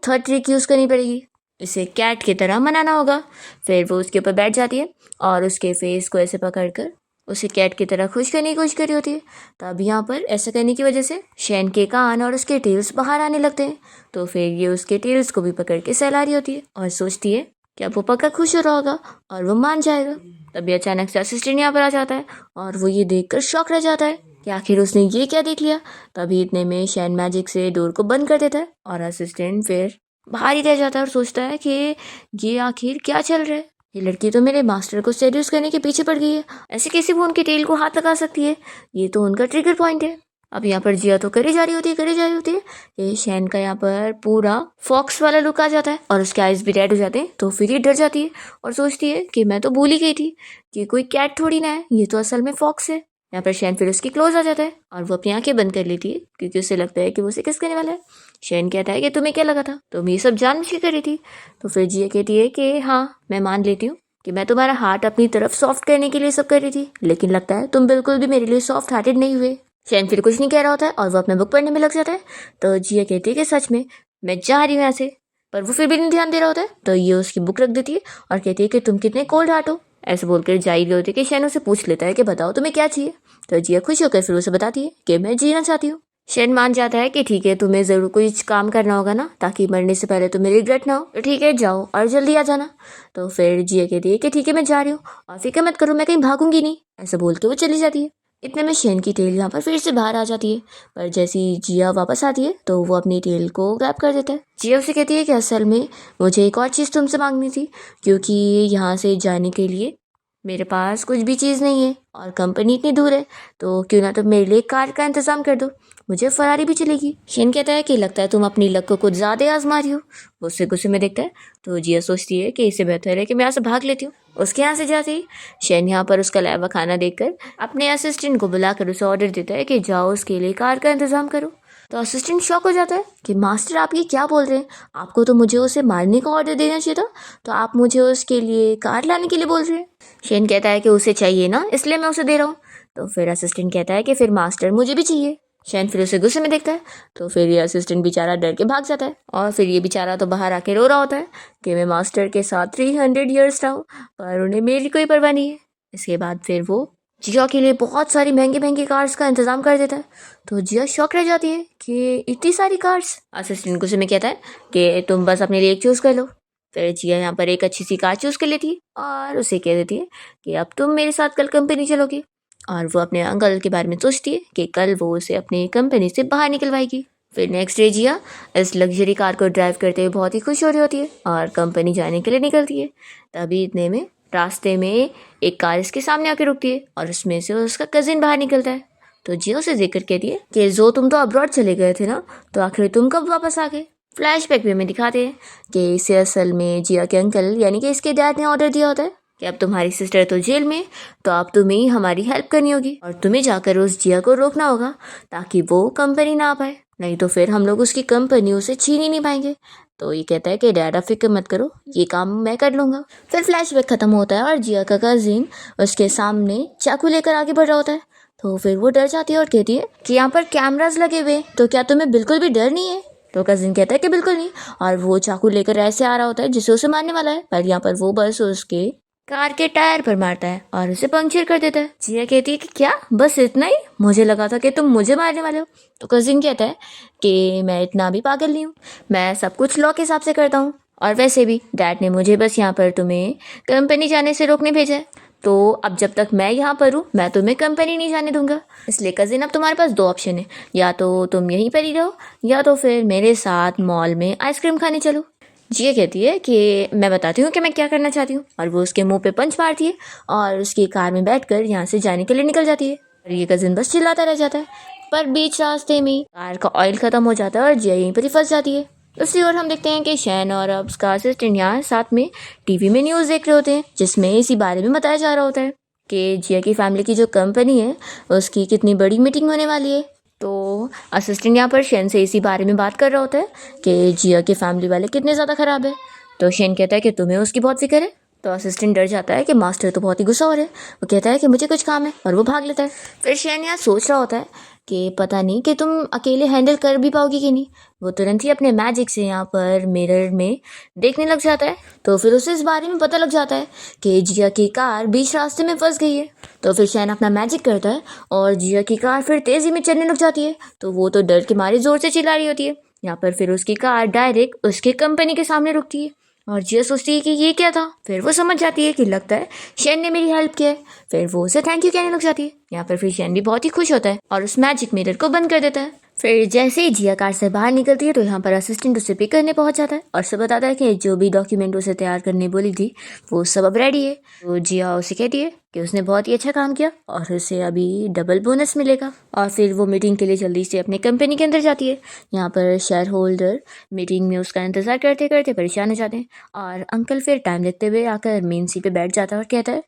थर्ड ट्रिक यूज़ करनी पड़ेगी, इसे कैट की तरह मनाना होगा। फिर वो उसके ऊपर बैठ जाती है और उसके फेस को ऐसे पकड़कर उसे कैट की तरह खुश करने की कोशिश कर रही होती है। तब यहाँ पर ऐसा करने की वजह से शैन के कान और उसके टेल्स बाहर आने लगते हैं। तो फिर ये उसके टेल्स को भी पकड़ के सहला रही होती है और सोचती है कि अब वो पक्का खुश हो रहा होगा और वो मान जाएगा। तभी अचानक से असिस्टेंट यहाँ पर आ जाता है और वो ये देखकर शॉक रह जाता है कि आखिर उसने ये क्या देख लिया। तभी इतने में शैन मैजिक से डोर को बंद कर देता है और असिस्टेंट फिर बाहर ही रह जाता है और सोचता है कि ये आखिर क्या चल रहा है। ये लड़की तो मेरे मास्टर को सेड्यूस करने के पीछे पड़ गई है, ऐसे कैसे वो उनके टेल को हाथ लगा सकती है, ये तो उनका ट्रिगर पॉइंट है। अब यहाँ पर जिया तो करे जा रही होती है कि शैन का यहाँ पर पूरा फॉक्स वाला लुक आ जाता है और उसके आइज भी रेड हो जाते हैं। तो फिर ये डर जाती है और सोचती है कि मैं तो भूल ही गई थी कि कोई कैट थोड़ी ना है, ये तो असल में फॉक्स है। यहाँ पर शैन फिर उसकी क्लोज आ जाता है और वो अपनी आंखें बंद कर लेती है क्योंकि उसे लगता है कि वो उसे किस करने वाला है। शैन कहता है कि तुम्हें क्या लगा था, तुम ये सब जानबूझ के कर रही थी। तो फिर जिया कहती है कि हाँ, मैं मान लेती हूँ कि मैं तुम्हारा हार्ट अपनी तरफ सॉफ्ट करने के लिए सब कर रही थी, लेकिन लगता है तुम बिल्कुल भी मेरे लिए सॉफ्ट हार्टेड नहीं हुए। शैन फिर कुछ नहीं कह रहा होता है और वो अपना बुक पढ़ने में लग जाता है। तो जिया कहती है कि सच में मैं जा रही हूँ ऐसे, पर वो फिर भी नहीं ध्यान दे रहा होता है। तो ये उसकी बुक रख देती है और कहती है कि तुम कितने कोल्ड हार्ट हो। ऐसे बोलकर जा रही होती है कि शैन उसे पूछ लेता है कि बताओ तुम्हें क्या चाहिए। तो जिया खुश होकर फिर उसे बताती है कि मैं जीना चाहती हूँ। शैन मान जाता है कि ठीक है, तुम्हें ज़रूर कुछ काम करना होगा ना, ताकि मरने से पहले तुम्हें रिग्रेट ना हो। तो ठीक है, जाओ और जल्दी आ जाना। तो फिर जिया कहती है कि ठीक है, मैं जा रही हूँ और फिक्र मत करो, मैं कहीं भागूंगी नहीं। ऐसा बोल के वो चली जाती है। इतने में शैन की टेल यहाँ पर फिर से बाहर आ जाती है, पर जैसी जिया वापस आती है तो वो अपनी टेल को ग्रैब कर देता है। जिया उसे कहती है कि असल में मुझे एक और चीज़ तुमसे मांगनी थी, क्योंकि यहाँ से जाने के लिए मेरे पास कुछ भी चीज़ नहीं है और कंपनी इतनी दूर है, तो क्यों ना तुम मेरे लिए कार का इंतज़ाम कर दो, मुझे फरारी भी चलेगी। शेन कहता है कि लगता है तुम अपनी लक को कुछ ज़्यादा आजमा रही हो। वो उससे गुस्से में देखता है। तो जिया सोचती है कि इससे बेहतर है कि मैं यहाँ से भाग लेती हूँ। उसके यहाँ से जाते ही शेन यहाँ पर उसका लाया खाना देखकर अपने असिस्टेंट को बुलाकर उसे ऑर्डर देता है कि जाओ उसके लिए कार का इंतज़ाम करो। तो असिस्टेंट शॉक हो जाता है कि मास्टर आप ये क्या बोल रहे हैं, आपको तो मुझे उसे मारने का ऑर्डर देना चाहिए था, तो आप मुझे उसके लिए कार लाने के लिए बोल रहे हैं। शेन कहता है कि उसे चाहिए ना, इसलिए मैं उसे दे रहा हूँ। तो फिर असिस्टेंट कहता है कि फिर मास्टर मुझे भी चाहिए। शेन फिर उसे गुस्से में देखता है। तो फिर ये असिस्टेंट बेचारा डर के भाग जाता है और फिर ये बेचारा तो बाहर आके रो रहा होता है कि मैं मास्टर के साथ 300 ईयर्स रहा हूँ, पर उन्हें मेरी कोई परवाह नहीं है। इसके बाद फिर वो जिया के लिए बहुत सारी महंगी महंगी कार्स का इंतजाम कर देता है। तो जिया शॉक रह जाती है कि इतनी सारी कार्स। असिस्टेंट गुस्से में कहता है कि तुम बस अपने लिए एक चूज़ कर लो। फिर जिया यहाँ पर एक अच्छी सी कार चूज़ कर लेती है और उसे कह देती है कि अब तुम मेरे साथ कल कंपनी चलोगी। और वो अपने अंकल के बारे में सोचती है कि कल वो उसे अपनी कंपनी से बाहर निकलवाएगी। फिर नेक्स्ट डे जिया इस लग्जरी कार को ड्राइव करते हुए बहुत ही खुश हो रही होती है और कंपनी जाने के लिए निकलती है। तभी इतने में रास्ते में एक कार इसके सामने आके रुकती है और उसमें से उसका कजिन बाहर निकलता है। तो जिया उसे देखकर कहती है कि जो तुम तो अब्रॉड चले गए थे ना, तो आखिर तुम कब वापस आ गए। फ्लैशबैक में हमें दिखाते हैं कि इसे असल में जिया के अंकल यानी कि इसके डैड ने ऑर्डर दिया होता है कि अब तुम्हारी सिस्टर तो जेल में, तो अब तुम्हें ही हमारी हेल्प करनी होगी और तुम्हें जाकर उस जिया को रोकना होगा ताकि वो कंपनी ना आ पाए, नहीं तो फिर हम लोग उसकी कंपनी उसे छीन ही नहीं पाएंगे। तो ये कहता है कि डैड, फिक्र मत करो, ये काम मैं कर लूँगा। फिर फ्लैशबैक खत्म होता है और जिया का कजिन उसके सामने चाकू लेकर आगे बढ़ रहा होता है। तो फिर वो डर जाती है और कहती है कि यहाँ पर कैमराज लगे हुए, तो क्या तुम्हें बिल्कुल भी डर नहीं है। तो कजिन कहता है कि बिल्कुल नहीं, और वो चाकू लेकर ऐसे आ रहा होता है जिसे उसे मारने वाला है, पर यहाँ पर वो बस उसके कार के टायर पर मारता है और उसे पंक्चर कर देता है। जिया कहती है कि क्या बस इतना ही, मुझे लगा था कि तुम मुझे मारने वाले हो। तो कजिन कहता है कि मैं इतना भी पागल नहीं हूँ, मैं सब कुछ लॉ के हिसाब से करता हूँ, और वैसे भी डैड ने मुझे बस यहाँ पर तुम्हें कंपनी जाने से रोकने भेजा है, तो अब जब तक मैं यहाँ पर हूँ मैं तुम्हें कंपनी नहीं जाने दूंगा। इसलिए कजिन अब तुम्हारे पास दो ऑप्शन है, या तो तुम यहीं पर ही रहो या तो फिर मेरे साथ मॉल में आइसक्रीम खाने चलो। जिया कहती है कि मैं बताती हूँ कि मैं क्या करना चाहती हूँ, और वो उसके मुंह पे पंच मारती है और उसकी कार में बैठकर यहाँ से जाने के लिए निकल जाती है। और ये कजिन बस चिल्लाता रह जाता है, पर बीच रास्ते में कार का ऑयल खत्म हो जाता है और जिया यहीं पर ही फंस जाती है। दूसरी ओर हम देखते हैं कि शैन और उसका असिस्टेंट यहाँ साथ में टीवी में न्यूज़ देख रहे होते हैं जिसमें इसी बारे में बताया जा रहा होता है कि जिया की फैमिली की जो कंपनी है उसकी कितनी बड़ी मीटिंग होने वाली है। तो असिस्टेंट यहाँ पर शेन से इसी बारे में बात कर रहा होता है कि जिया की फैमिली वाले कितने ज़्यादा ख़राब है। तो शेन कहता है कि तुम्हें उसकी बहुत फिक्र है। तो असिस्टेंट डर जाता है कि मास्टर तो बहुत ही गुस्सा हो रहा है। वो कहता है कि मुझे कुछ काम है और वो भाग लेता है। फिर शेन यहाँ सोच रहा होता है कि पता नहीं कि तुम अकेले हैंडल कर भी पाओगी कि नहीं। वो तुरंत ही अपने मैजिक से यहाँ पर मिरर में देखने लग जाता है। तो फिर उसे इस बारे में पता लग जाता है कि जिया की कार बीच रास्ते में फंस गई है। तो फिर शैन अपना मैजिक करता है और जिया की कार फिर तेज़ी में चलने लग जाती है। तो वो तो डर के मारे ज़ोर से चिल्ला रही होती है। यहाँ पर फिर उसकी कार डायरेक्ट उसके कंपनी के सामने रुकती है और जिया सोचती है कि ये क्या था। फिर वो समझ जाती है कि लगता है शैन ने मेरी हेल्प किया है। फिर वो उसे थैंक यू कहने लग जाती है। यहाँ पर फिर शैन भी बहुत ही खुश होता है और उस मैजिक मिरर को बंद कर देता है। फिर जैसे ही जिया कार से बाहर निकलती है तो यहाँ पर असिस्टेंट उसे पिक करने पहुंच जाता है और उसे बताता है कि जो भी डॉक्यूमेंट उसे तैयार करने बोली थी वो सब अब रेडी है। तो जिया उसे कहती है कि उसने बहुत ही अच्छा काम किया और उसे अभी डबल बोनस मिलेगा। और फिर वो मीटिंग के लिए जल्दी से अपने कंपनी के अंदर जाती है। यहाँ पर शेयर होल्डर मीटिंग में उसका इंतज़ार करते करते परेशान हो जाते हैं और अंकल फिर टाइम देखते हुए आकर मेन सीट पे बैठ जाता है और कहता है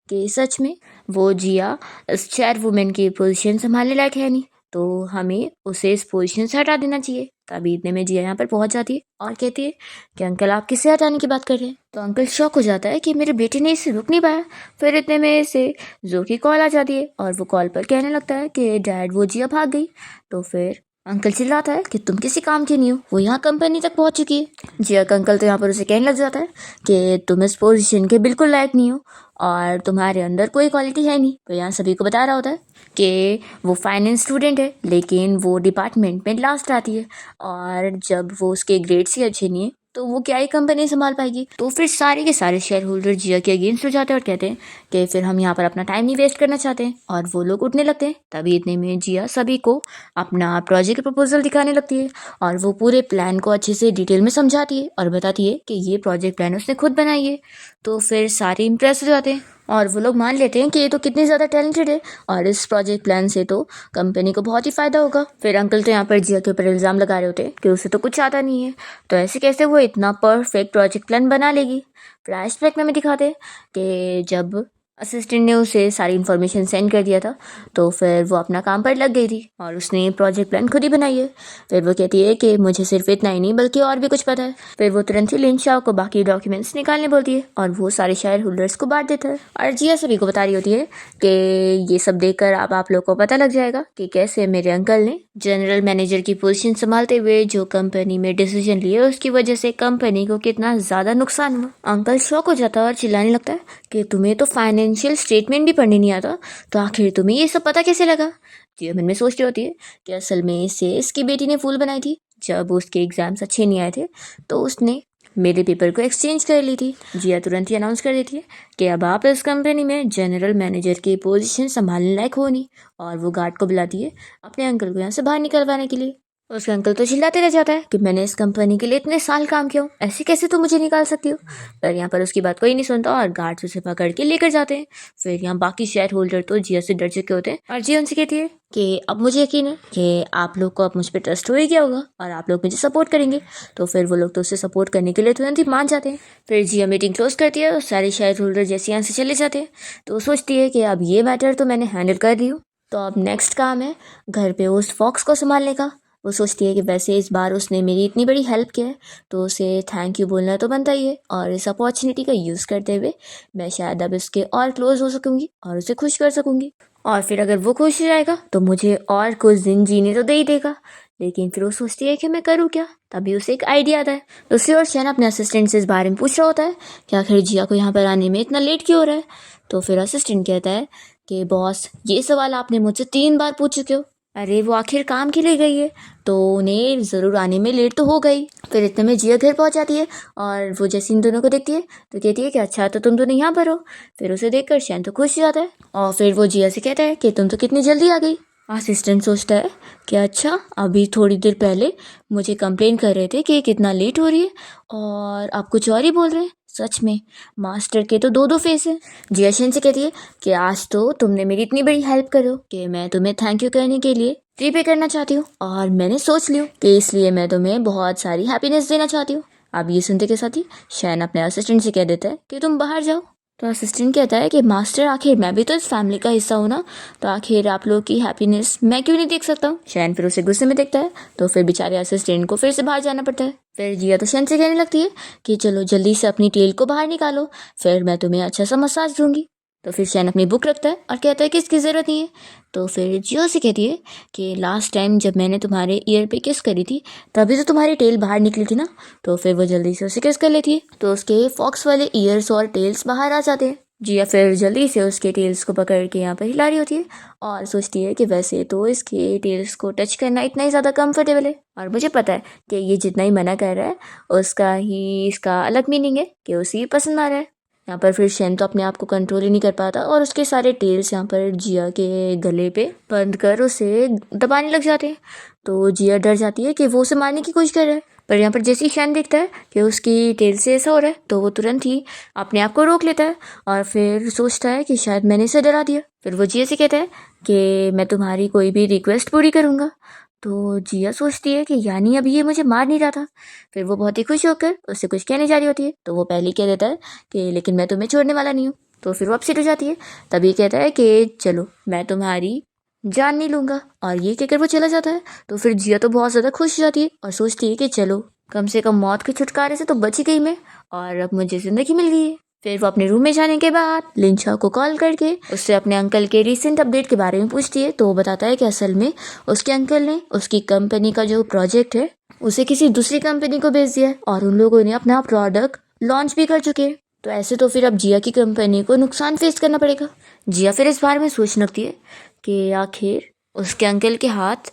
कि सच में वो जिया इस चेयर वुमेन की पोजीशन संभालने लायक है नहीं, तो हमें उसे इस पोजीशन से हटा देना चाहिए। तभी इतने में जिया यहाँ पर पहुँच जाती है और कहती है कि अंकल आप किससे हटाने की बात कर रहे हैं। तो अंकल शॉक हो जाता है कि मेरे बेटे ने इसे रुक नहीं पाया। फिर इतने में से जो की कॉल आ जाती है और वो कॉल पर कहने लगता है कि डैड वो जिया भाग गई। तो फिर अंकल चिल्लाता है कि तुम किसी काम के नहीं हो, वो यहाँ कंपनी तक पहुँच चुकी है। जिया का अंकल तो यहाँ पर उसे कहने लग जाता है कि तुम इस पोजीशन के बिल्कुल लायक नहीं हो और तुम्हारे अंदर कोई क्वालिटी है नहीं। तो यहाँ सभी को बता रहा होता है कि वो फाइनेंस स्टूडेंट है लेकिन वो डिपार्टमेंट में लास्ट आती है और जब वो उसके ग्रेड्स ही अच्छे नहीं है तो वो क्या ही कंपनी संभाल पाएगी। तो फिर सारे के सारे शेयर होल्डर जिया के अगेंस्ट हो जाते हैं और कहते हैं कि फिर हम यहाँ पर अपना टाइम नहीं वेस्ट करना चाहते हैं और वो लोग उठने लगते हैं। तभी इतने में जिया सभी को अपना प्रोजेक्ट प्रपोजल दिखाने लगती है और वो पूरे प्लान को अच्छे से डिटेल में समझाती है और बताती है कि ये प्रोजेक्ट प्लान उसने खुद बनाई है। तो फिर सारे इम्प्रेस हो जाते हैं और वो लोग मान लेते हैं कि ये तो कितनी ज़्यादा टैलेंटेड है और इस प्रोजेक्ट प्लान से तो कंपनी को बहुत ही फ़ायदा होगा। फिर अंकल तो यहाँ पर जिया के ऊपर इल्ज़ाम लगा रहे होते हैं कि उसे तो कुछ आता नहीं है, तो ऐसे कैसे वो इतना परफेक्ट प्रोजेक्ट प्लान बना लेगी। फ्लैशबैक में हमें दिखाते हैं कि जब असिस्टेंट ने उसे सारी इन्फॉर्मेशन सेंड कर दिया था तो फिर वो अपना काम पर लग गई थी और उसने प्रोजेक्ट प्लान खुद ही बनाई है। फिर वो कहती है कि मुझे सिर्फ इतना ही नहीं बल्कि और भी कुछ पता है। फिर वो तुरंत ही लिन शाओ को बाकी डॉक्यूमेंट्स निकालने बोलती है और वो सारे शेयर होल्डर्स को बांट देता है और जिया सभी को बता रही होती है कि ये सब देखकर अब आप लोग को पता लग जाएगा कि कैसे मेरे अंकल ने जनरल मैनेजर की पोजीशन संभालते हुए जो कंपनी में डिसीजन लिए उसकी वजह से कंपनी को कितना ज़्यादा नुकसान हुआ। अंकल शॉक हो जाता है और चिल्लाने लगता है कि तुम्हें तो फाइनेंशियल स्टेटमेंट भी पढ़ने नहीं आता, तो आखिर तुम्हें ये सब पता कैसे लगा। जिया मन में सोच रही होती है कि असल में इसे इसकी बेटी ने फूल बनाई थी। जब उसके एग्जाम्स अच्छे नहीं आए थे तो उसने मेरे पेपर को एक्सचेंज कर ली थी। जिया तुरंत ही अनाउंस कर देती है कि अब आप इस कंपनी में जनरल मैनेजर की पोजीशन संभालने लायक हो नहीं और वो गार्ड को बुलाती है अपने अंकल को यहाँ से बाहर निकलवाने के लिए। उसका अंकल तो चिल्लाते रह जाता है कि मैंने इस कंपनी के लिए इतने साल काम किया हूँ, ऐसे कैसे तुम मुझे निकाल सकती हो। पर यहाँ पर उसकी बात कोई नहीं सुनता और गार्ड्स उसे पकड़ के लेकर जाते हैं। फिर यहाँ बाकी शेयर होल्डर तो जिया से डर चुके होते हैं और जिया उनसे कहती है कि अब मुझे यकीन है कि आप लोग को अब मुझ पर ट्रस्ट हो ही गया होगा और आप लोग मुझे सपोर्ट करेंगे। तो फिर वो लोग तो उसे सपोर्ट करने के लिए तुरंत ही मान जाते हैं। फिर जिया मीटिंग क्लोज करती है और सारे शेयर होल्डर जैसे यहाँ से चले जाते हैं। तो सोचती है कि अब ये मैटर तो मैंने हैंडल कर ली हूँ, तो अब नेक्स्ट काम है घर पे उस फॉक्स को संभालने का। वो सोचती है कि वैसे इस बार उसने मेरी इतनी बड़ी हेल्प की है तो उसे थैंक यू बोलना तो बनता ही है और इस अपॉर्चुनिटी का यूज़ करते हुए मैं शायद अब इसके और क्लोज हो सकूँगी और उसे खुश कर सकूँगी। और फिर अगर वो खुश हो जाएगा तो मुझे और कुछ दिन जीने तो दे ही देगा। लेकिन फिर वो सोचती है कि मैं करूँ क्या। तभी उसे एक आइडिया आता है। दूसरी ओर शैन अपने असिस्टेंट से इस बारे में पूछ रहा होता है कि आखिर जिया को यहाँ पर आने में इतना लेट क्यों हो रहा है। तो फिर असिस्टेंट कहता है कि बॉस ये सवाल आपने मुझसे 3 बार पूछ चुके हो। अरे वो आखिर काम के लिए गई है तो उन्हें ज़रूर आने में लेट तो हो गई। फिर इतने में जिया घर पहुंच जाती है और वो जैसे इन दोनों को देखती है तो कहती है कि अच्छा तो तुम दोनों यहाँ पर हो। फिर उसे देखकर शैन तो खुश हो जाता है और फिर वो जिया से कहता है कि तुम तो कितनी जल्दी आ गई। असिस्टेंट सोचता है कि अच्छा अभी थोड़ी देर पहले मुझे कंप्लेन कर रहे थे कि कितना लेट हो रही है और आप कुछ और ही बोल रहे हैं। सच में मास्टर के तो 2 फेस हैं। जिया शैन से कहती है कि आज तो तुमने मेरी इतनी बड़ी हेल्प करो कि मैं तुम्हें थैंक यू कहने के लिए प्रीपे करना चाहती हूँ और मैंने सोच लिया कि इसलिए मैं तुम्हें बहुत सारी हैप्पीनेस देना चाहती हूँ। अब ये सुनते के साथ ही शैन अपने असिस्टेंट से कह देता है कि तुम बाहर जाओ तो असिस्टेंट कहता है कि मास्टर, आखिर मैं भी तो इस फैमिली का हिस्सा हूँ ना, तो आखिर आप लोगों की हैप्पीनेस मैं क्यों नहीं देख सकता हूँ। शैन फिर उसे गुस्से में देखता है, तो फिर बेचारे असिस्टेंट को फिर से बाहर जाना पड़ता है। फिर जिया तो शैन से कहने लगती है कि चलो जल्दी से अपनी टेल को बाहर निकालो, फिर मैं तुम्हें अच्छा सा मसाज दूंगी। तो फिर शैन अपनी बुक रखता है और कहता है कि इसकी ज़रूरत नहीं है। तो फिर जियो से कहती है कि लास्ट टाइम जब मैंने तुम्हारे ईयर पे किस करी थी तभी तो तुम्हारी टेल बाहर निकली थी ना। तो फिर वो जल्दी से उसे किस कर लेती है, तो उसके फॉक्स वाले ईयर्स और टेल्स बाहर आ जाते हैं। जिया फिर जल्दी से उसके टेल्स को पकड़ के यहाँ पर हिला रही होती है और सोचती है कि वैसे तो इसके टेल्स को टच करना इतना ही ज़्यादा कंफर्टेबल है, और मुझे पता है कि ये जितना ही मना कर रहा है उसका ही इसका अलग मीनिंग है कि उसे पसंद आ रहा है। यहाँ पर फिर शैन तो अपने आप को कंट्रोल ही नहीं कर पाता और उसके सारे टेल्स यहाँ पर जिया के गले पे बंद कर उसे दबाने लग जाते हैं। तो जिया डर जाती है कि वो उसे मारने की कोशिश कर रहा है, पर यहाँ पर जैसे ही शैन देखता है कि उसकी टेल से ऐसा हो रहा है तो वो तुरंत ही अपने आप को रोक लेता है और फिर सोचता है कि शायद मैंने इसे डरा दिया। फिर वो जिया से कहता है कि मैं तुम्हारी कोई भी रिक्वेस्ट पूरी करूँगा। तो जिया सोचती है कि यानी अभी ये मुझे मार नहीं रहा था। फिर वो बहुत ही खुश होकर उससे कुछ कहने जा रही होती है, तो वो पहले ही कह देता है कि लेकिन मैं तुम्हें छोड़ने वाला नहीं हूँ। तो फिर वो अपसेट हो जाती है, तभी कहता है कि चलो मैं तुम्हारी जान नहीं लूँगा, और ये कहकर वो चला जाता है। तो फिर जिया तो बहुत ज़्यादा खुश हो जाती है और सोचती है कि चलो कम से कम मौत के छुटकारे से तो बच गई मैं, और अब मुझे ज़िंदगी मिल गई है। फिर वो अपने रूम में जाने के बाद लिंचा को कॉल करके उससे अपने अंकल के रिसेंट अपडेट के बारे में पूछती है। तो वो बताता है कि असल में उसके अंकल ने उसकी कंपनी का जो प्रोजेक्ट है उसे किसी दूसरी कंपनी को बेच दिया है और उन लोगों ने अपना प्रोडक्ट लॉन्च भी कर चुके हैं। तो ऐसे तो फिर अब जिया की कंपनी को नुकसान फेस करना पड़ेगा। जिया फिर इस बारे में सोचने लगती है कि आखिर उसके अंकल के हाथ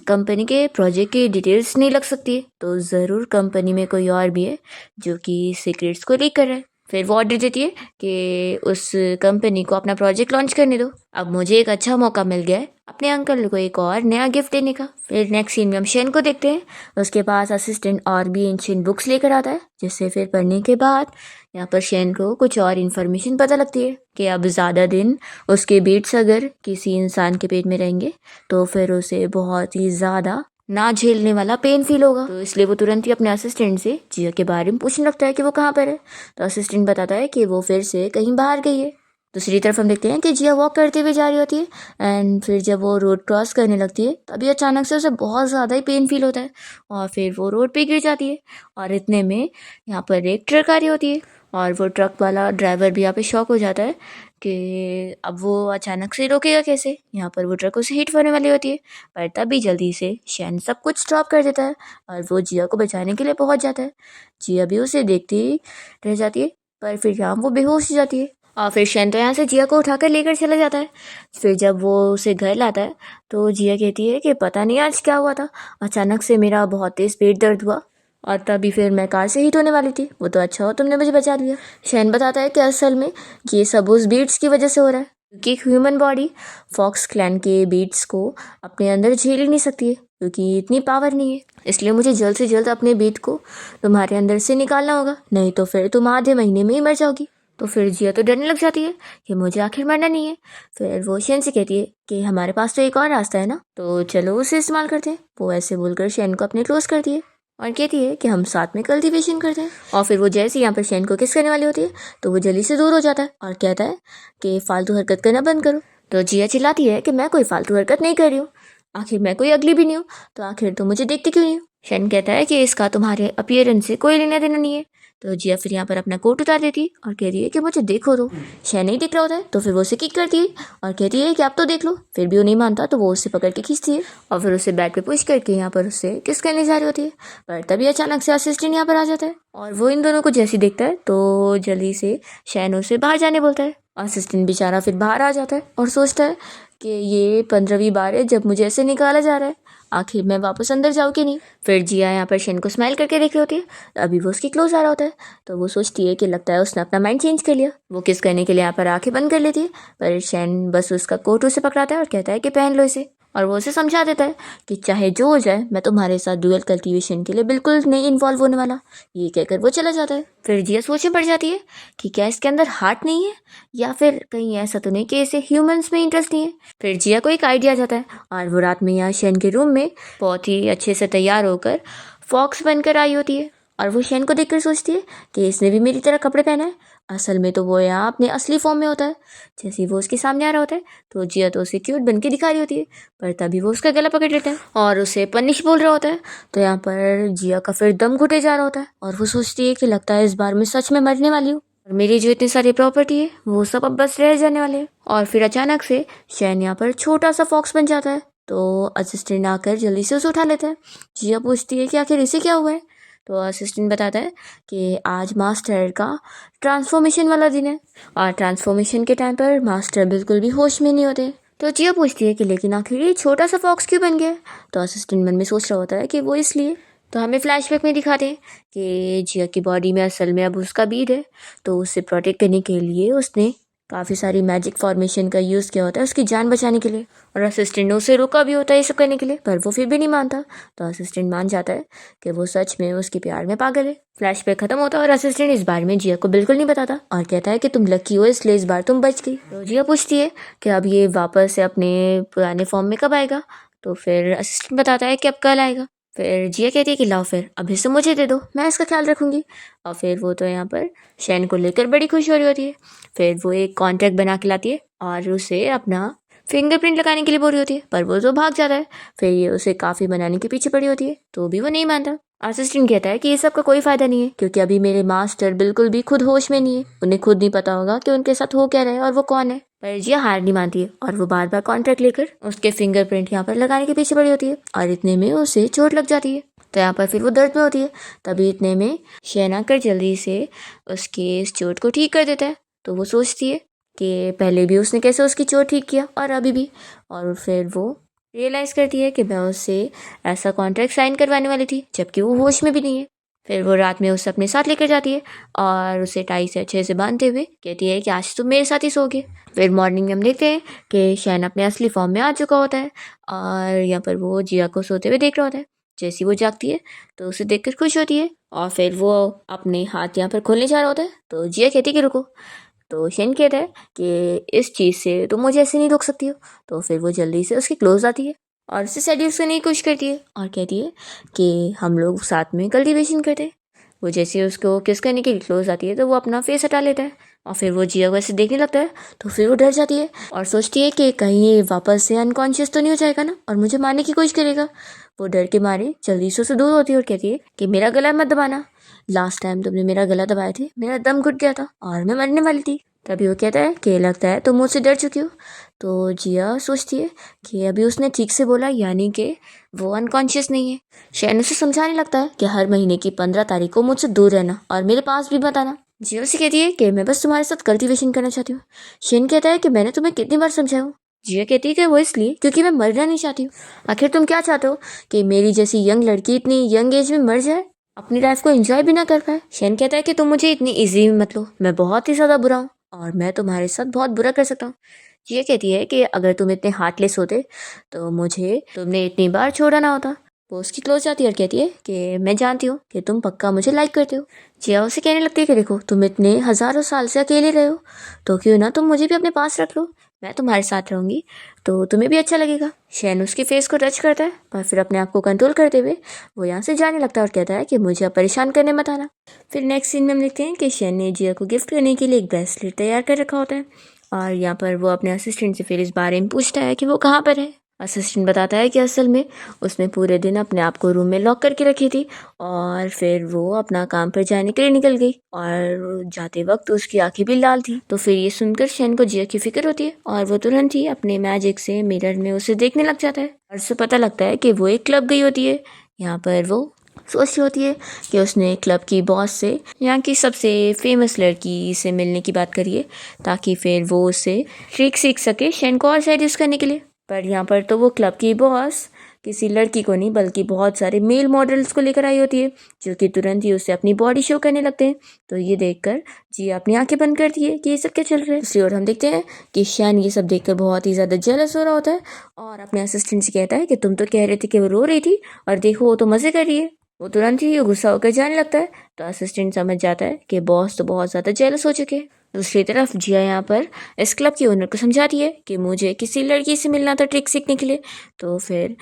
कंपनी के प्रोजेक्ट की डिटेल्स नहीं लग सकती है, तो ज़रूर कंपनी में कोई और भी है जो कि सीक्रेट्स को लीक कर रहा है। फिर वो ऑर्डर देती है कि उस कंपनी को अपना प्रोजेक्ट लॉन्च करने दो। अब मुझे एक अच्छा मौका मिल गया है अपने अंकल को एक और नया गिफ्ट देने का। फिर नेक्स्ट सीन में हम शेन को देखते हैं, उसके पास असिस्टेंट और भी एंशिएंट बुक्स लेकर आता है, जिससे फिर पढ़ने के बाद यहाँ पर शेन को कुछ और इन्फॉर्मेशन पता लगती है कि अब ज़्यादा दिन उसके बीट्स अगर किसी इंसान के पेट में रहेंगे तो फिर उसे बहुत ही ज़्यादा ना झेलने वाला पेन फील होगा। तो इसलिए वो तुरंत ही अपने असिस्टेंट से जिया के बारे में पूछने लगता है कि वो कहाँ पर है। तो असिस्टेंट बताता है कि वो फिर से कहीं बाहर गई है। दूसरी तरफ हम देखते हैं कि जिया वॉक करते हुए जा रही होती है एंड फिर जब वो रोड क्रॉस करने लगती है तभी अचानक से उसे बहुत ज़्यादा ही पेन फील होता है और फिर वो रोड पे गिर जाती है। और इतने में यहाँ पर एक ट्रक आ रही होती है और वो ट्रक वाला ड्राइवर भी यहाँ पे शॉक हो जाता है कि अब वो अचानक से रोकेगा कैसे। यहाँ पर वो ट्रक उसे हिट होने वाली होती है, पर तभी जल्दी से शैन सब कुछ स्टॉप कर देता है और वो जिया को बचाने के लिए पहुँच जाता है। जिया भी उसे देखती ही रह जाती है, पर फिर यहाँ वो बेहोश हो जाती है और फिर शैन तो यहाँ से जिया को उठाकर लेकर चला जाता है। फिर जब वो उसे घर लाता है तो जिया कहती है कि पता नहीं आज क्या हुआ था, अचानक से मेरा बहुत तेज़ पेट दर्द हुआ और तभी फिर मैं कार से हिट होने वाली थी। वो तो अच्छा हो तुमने मुझे बचा लिया। शैन बताता है कि असल में ये सब उस बीट्स की वजह से हो रहा है, क्योंकि ह्यूमन बॉडी फॉक्स क्लैन के बीट्स को अपने अंदर झेल ही नहीं सकती है, क्योंकि इतनी पावर नहीं है। इसलिए मुझे जल्द से जल्द अपने बीट को तुम्हारे अंदर से निकालना होगा, नहीं तो फिर तुम आधे महीने में ही मर जाओगी। तो फिर जिया तो डरने लग जाती है कि मुझे आखिर मरना नहीं है। फिर वो शैन से कहती है कि हमारे पास तो एक और रास्ता है ना, तो चलो उसे इस्तेमाल करते हैं। वो ऐसे बोलकर शैन को अपने क्लोज करती है और कहती है कि हम साथ में कल्टीवेशन करते हैं। और फिर वो जैसे यहाँ पर शैन को किस करने वाली होती है तो वो जल्दी से दूर हो जाता है और कहता है कि फालतू हरकत करना बंद करो। तो जिया चिल्लाती है कि मैं कोई फालतू हरकत नहीं कर रही हूँ, आखिर मैं कोई अगली भी नहीं हूँ, तो आखिर तुम मुझे देखती क्यों नहीं हो। शैन कहता है कि इसका तुम्हारे अपीयरेंस से कोई लेना देना नहीं है। तो जिया फिर यहाँ पर अपना कोट उतार देती है और कहती है कि मुझे देखो तो। शैन नहीं दिख रहा होता है तो फिर वो उसे किक करती है और कहती है कि आप तो देख लो। फिर भी वो नहीं मानता तो वो उसे पकड़ के खींचती है और फिर उसे बैट पे पुश करके यहाँ पर उससे किस करने जा रही होती है। पर तभी अचानक से असिस्टेंट यहाँ पर आ जाता है और वो इन दोनों को जैसे देखता है तो जल्दी से शैन उसे बाहर जाने बोलता है। असिस्टेंट बेचारा फिर बाहर आ जाता है और सोचता है कि ये 15वीं बार है जब मुझे ऐसे निकाला जा रहा है, आखिर मैं वापस अंदर जाऊँ कि नहीं। फिर जिया यहाँ पर शैन को स्माइल करके देख रही होती है, अभी वो उसके क्लोज आ रहा होता है तो वो सोचती है कि लगता है उसने अपना माइंड चेंज कर लिया। वो किस करने के लिए यहाँ पर आंखें बंद कर लेती है, पर शैन बस उसका कोट उसे पकड़ाता है और कहता है कि पहन लो इसे। और वो उसे समझा देता है कि चाहे जो हो जाए मैं तुम्हारे साथ डुअल कल्टीवेशन के लिए बिल्कुल नहीं इन्वॉल्व होने वाला। ये कहकर वो चला जाता है। फिर जिया सोचने पड़ जाती है कि क्या इसके अंदर हार्ट नहीं है, या फिर कहीं ऐसा तो नहीं कि इसे ह्यूमंस में इंटरेस्ट नहीं है। फिर जिया को एक आइडिया आ जाता है और वो रात में यहाँ शैन के रूम में बहुत ही अच्छे से तैयार होकर फॉक्स बनकर आई होती है और वो शैन को देखकर सोचती है कि इसने भी मेरी तरह कपड़े पहना है असल में तो वो यहाँ अपने असली फॉर्म में होता है। जैसे ही वो उसके सामने आ रहा होता है तो जिया तो उसे क्यूट बन के दिखा रही होती है, पर तभी वो उसका गला पकड़ लेता है और उसे पनिश बोल रहा होता है। तो यहाँ पर जिया का फिर दम घुटे जा रहा होता है और वो सोचती है कि लगता है इस बार मैं सच में मरने वाली हूँ और मेरी जो इतनी सारी प्रॉपर्टी है वो सब अब बस रह जाने वाले हैं। और फिर अचानक से शैन यहाँ पर छोटा सा फॉक्स बन जाता है। तो असिस्टेंट आकर जल्दी से उसे उठा लेता है। जिया पूछती है कि आखिर इसे क्या हुआ है। तो असिस्टेंट बताता है कि आज मास्टर का ट्रांसफॉर्मेशन वाला दिन है और ट्रांसफॉर्मेशन के टाइम पर मास्टर बिल्कुल भी होश में नहीं होते। तो जिया पूछती है कि लेकिन आखिर ये छोटा सा फॉक्स क्यों बन गया। तो असिस्टेंट मन में सोच रहा होता है कि वो इसलिए। तो हमें फ्लैशबैक में दिखाते हैं कि जिया की बॉडी में असल में अब उसका बीड है। तो उसे प्रोटेक्ट करने के लिए उसने काफ़ी सारी मैजिक फॉर्मेशन का यूज़ किया होता है उसकी जान बचाने के लिए। और असिस्टेंट ने उसे रोका भी होता है ये सब करने के लिए, पर वो फिर भी नहीं मानता। तो असिस्टेंट मान जाता है कि वो सच में उसके प्यार में पागल है। फ्लैशबैक खत्म होता है और असिस्टेंट इस बारे में जिया को बिल्कुल नहीं बताता और कहता है कि तुम लकी हो इसलिए इस बार तुम बच गई। तो जिया पूछती है कि अब ये वापस से अपने पुराने फॉर्म में कब आएगा। तो फिर असिस्टेंट बताता है कि अब कल आएगा। फिर जिया कहती है कि लाओ फिर अभी से मुझे दे दो, मैं इसका ख्याल रखूंगी। और फिर वो तो यहाँ पर शैन को लेकर बड़ी खुश हो रही होती है। फिर वो एक कॉन्ट्रैक्ट बना के लाती है और उसे अपना फिंगरप्रिंट लगाने के लिए बोल रही होती है, पर वो तो भाग जाता है। फिर ये उसे काफ़ी बनाने के पीछे पड़ी होती है तो भी वो नहीं मानता। असिस्टेंट कहता है कि ये सब का कोई फ़ायदा नहीं है क्योंकि अभी मेरे मास्टर बिल्कुल भी खुद होश में नहीं है, उन्हें खुद नहीं पता होगा कि उनके साथ हो क्या रहा है और वो कौन है। पर जिया हार नहीं मानती है और वो बार बार कॉन्ट्रैक्ट लेकर उसके फिंगरप्रिंट यहाँ पर लगाने के पीछे पड़ी होती है और इतने में उसे चोट लग जाती है। तो यहाँ पर फिर वो दर्द में होती है। तभी इतने में शहना कर जल्दी से उसके इस चोट को ठीक कर देता है। तो वो सोचती है कि पहले भी उसने कैसे उसकी चोट ठीक किया और अभी भी। और फिर वो रियलाइज़ करती है कि मैं उससे ऐसा कॉन्ट्रैक्ट साइन करवाने वाली थी जबकि वो होश में भी नहीं है। फिर वो रात में उसे अपने साथ लेकर जाती है और उसे टाई से अच्छे से बांधते हुए कहती है कि आज तुम मेरे साथ ही सोगे। फिर मॉर्निंग में हम देखते हैं कि शैन अपने असली फॉर्म में आ चुका होता है और यहाँ पर वो जिया को सोते हुए देख रहा होता है। जैसी वो जागती है तो उसे देखकर खुश होती है और फिर वो अपने हाथ यहाँ पर खोलने जा रहा होता है। तो जिया कहती है कि रुको। तो शैन कहता है कि इस चीज़ से तुम मुझे ऐसे नहीं रोक सकती हो। तो फिर वो जल्दी से उसके क्लोज आती है और उसे सेड्यूस करने की कोशिश करती है और कहती है कि हम लोग साथ में कल्टीवेशन करते हैं। वो जैसे उसको किस करने के लिए क्लोज आती है तो वो अपना फेस हटा लेता है और फिर वो जिया को ऐसे देखने लगता है। तो फिर वो डर जाती है और सोचती है कि कहीं ये वापस से अनकॉन्शियस तो नहीं हो जाएगा ना और मुझे मारने की कोशिश करेगा। वो डर के मारे जल्दी से उससे दूर होती है और कहती है कि मेरा गला मत दबाना, लास्ट टाइम तुमने मेरा गला दबाया थे मेरा दम घुट गया था और मैं मरने वाली थी। तभी वो कहता है कि लगता है तुम मुझसे डर चुकी हो। तो जिया सोचती है कि अभी उसने ठीक से बोला यानी कि वो अनकॉन्शियस नहीं है। शैन उसे समझाने लगता है कि हर महीने की 15 तारीख को मुझसे दूर रहना और मेरे पास भी मत आना। जिया उसे कहती है कि मैं बस तुम्हारे साथ कल्टीवेशन करना चाहती हूँ। शैन कहता है कि मैंने तुम्हें कितनी बार समझाया हूँ। जिया कहती है कि वो इसलिए क्योंकि मैं मरना नहीं चाहती हूँ। आखिर तुम क्या चाहते हो कि मेरी जैसी यंग लड़की इतनी यंग एज में मर जाए, अपनी लाइफ को एंजॉय भी ना कर पाए। शैन कहता है कि तुम मुझे इतनी इजी में मत लो, मैं बहुत ही ज़्यादा बुरा हूँ और मैं तुम्हारे साथ बहुत बुरा कर सकता हूँ। ये कहती है कि अगर तुम इतने हार्टलेस होते तो मुझे तुमने इतनी बार छोड़ा ना होता। वो उसकी क्लोज जाती है और कहती है कि मैं जानती हूँ कि तुम पक्का मुझे लाइक करते हो। जिया उसे कहने लगती है कि देखो तुम इतने हज़ारों साल से अकेले रहे हो तो क्यों ना तुम मुझे भी अपने पास रख लो, मैं तुम्हारे साथ रहूँगी तो तुम्हें भी अच्छा लगेगा। शैन उसके फेस को टच करता है पर फिर अपने आप को कंट्रोल करते हुए वो यहाँ से जाने लगता है और कहता है कि मुझे अब परेशान करने मत आना। फिर नेक्स्ट सीन में हम देखते हैं कि शैन ने जिया को गिफ्ट करने के लिए एक ब्रेसलेट तैयार कर रखा होता है और यहाँ पर वो अपने असिस्टेंट से फिर इस बारे में पूछता है कि वो कहाँ पर है। असिस्टेंट बताता है कि असल में उसने पूरे दिन अपने आप को रूम में लॉक करके रखी थी और फिर वो अपना काम पर जाने के लिए निकल गई और जाते वक्त उसकी आंखें भी लाल थी। तो फिर ये सुनकर शैन को जिया की फिक्र होती है और वो तुरंत ही अपने मैजिक से मिरर में उसे देखने लग जाता है और उसे पता लगता है कि वो एक क्लब गई होती है। यहाँ पर वो सोच रही होती है कि उसने क्लब की बॉस से यहाँ की सबसे फेमस लड़की से मिलने की बात करी है ताकि फिर वो उससे ट्रिक सीख सके शैन को और सेड्यूस करने के लिए। पर यहाँ पर तो वो क्लब की बॉस किसी लड़की को नहीं बल्कि बहुत सारे मेल मॉडल्स को लेकर आई होती है जो कि तुरंत ही उससे अपनी बॉडी शो करने लगते हैं। तो ये देखकर जिया अपनी आंखें बंद करती है कि ये सब क्या चल रहा है। दूसरी ओर हम देखते हैं कि शैन ये सब देखकर बहुत ही ज़्यादा जेलस हो रहा होता है और अपने असिस्टेंट से कहता है कि तुम तो कह रहे थे कि वो रो रही थी और देखो वो तो मज़े कर रही है। वो तुरंत ही गुस्सा होकर जाने लगता है। तो असिस्टेंट समझ जाता है कि बॉस तो बहुत ज़्यादा जेलस हो चुके हैं। दूसरी तरफ जिया यहाँ पर इस क्लब की ओनर को समझाती है कि मुझे किसी लड़की से मिलना था ट्रिक सीखने के लिए। तो फिर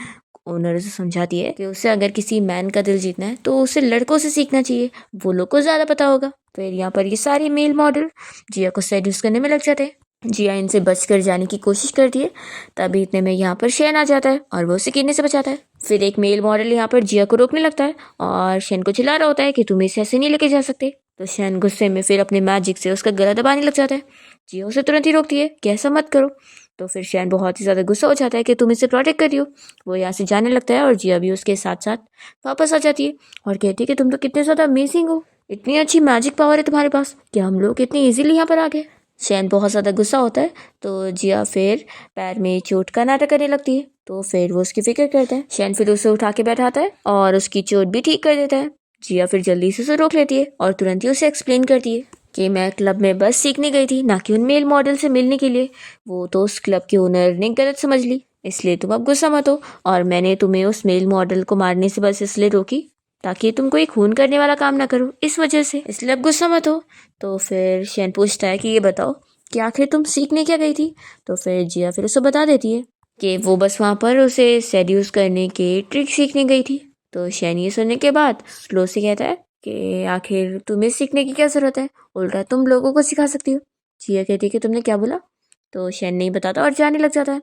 ओनर उसे समझाती है कि उसे अगर किसी मैन का दिल जीतना है तो उसे लड़कों से सीखना चाहिए, वो लोग को ज़्यादा पता होगा। फिर यहाँ पर ये सारे मेल मॉडल जिया को सेड्यूस करने में लग जाते हैं। जिया इनसे बचकर जाने की कोशिश करती है, तभी इतने में यहाँ पर शेन आ जाता है और वो उसे गिरने से बचाता है। फिर एक मेल मॉडल यहाँ पर जिया को रोकने लगता है और शेन को चिल्ला रहा होता है कि तुम इसे ऐसे नहीं लेके जा सकते। तो शेन गुस्से में फिर अपने मैजिक से उसका गला दबाने लग जाता है। जिया उसे तुरंत ही रोकती है कि ऐसा मत करो। तो फिर शेन बहुत ही ज़्यादा गुस्सा हो जाता है कि तुम इसे प्रोटेक्ट कर रही हो। वो यहाँ से जाने लगता है और जिया भी उसके साथ साथ वापस आ जाती है और कहती है कि तुम तो कितने ज़्यादा अमेजिंग हो, इतनी अच्छी मैजिक पावर है तुम्हारे पास कि हम लोग इतनी इजीली यहाँ पर आ गए। शेन बहुत ज़्यादा गुस्सा होता है तो जिया फिर पैर में चोट का नाटक करने लगती है। तो फिर वो उसकी फिक्र करता है। शेन फिर उसे उठा के बैठाता है और उसकी चोट भी ठीक कर देता है। जिया फिर जल्दी से उसे रोक लेती है और तुरंत ही उसे एक्सप्लेन करती है कि मैं क्लब में बस सीखने गई थी, ना कि उन मेल मॉडल से मिलने के लिए। वो तो उस क्लब के ओनर ने गलत समझ ली, इसलिए तुम अब गुस्सा मत हो। और मैंने तुम्हें उस मेल मॉडल को मारने से बस इसलिए रोकी ताकि तुम कोई खून करने वाला काम ना करो, इस वजह से, इसलिए अब गुस्सा मत हो। तो फिर शेन पूछता है कि ये बताओ कि आखिर तुम सीखने क्या गई थी। तो फिर जिया फिर उसे बता देती है कि वो बस वहाँ पर उसे सेड्यूस करने के ट्रिक सीखने गई थी। तो शेन ये सुनने के बाद स्लो से कहता है कि आखिर तुम्हें सीखने की क्या ज़रूरत है, उल्टा तुम लोगों को सिखा सकती हो। जिया कहती है कि तुमने क्या बोला। तो शेन नहीं बताता और जाने लग जाता है।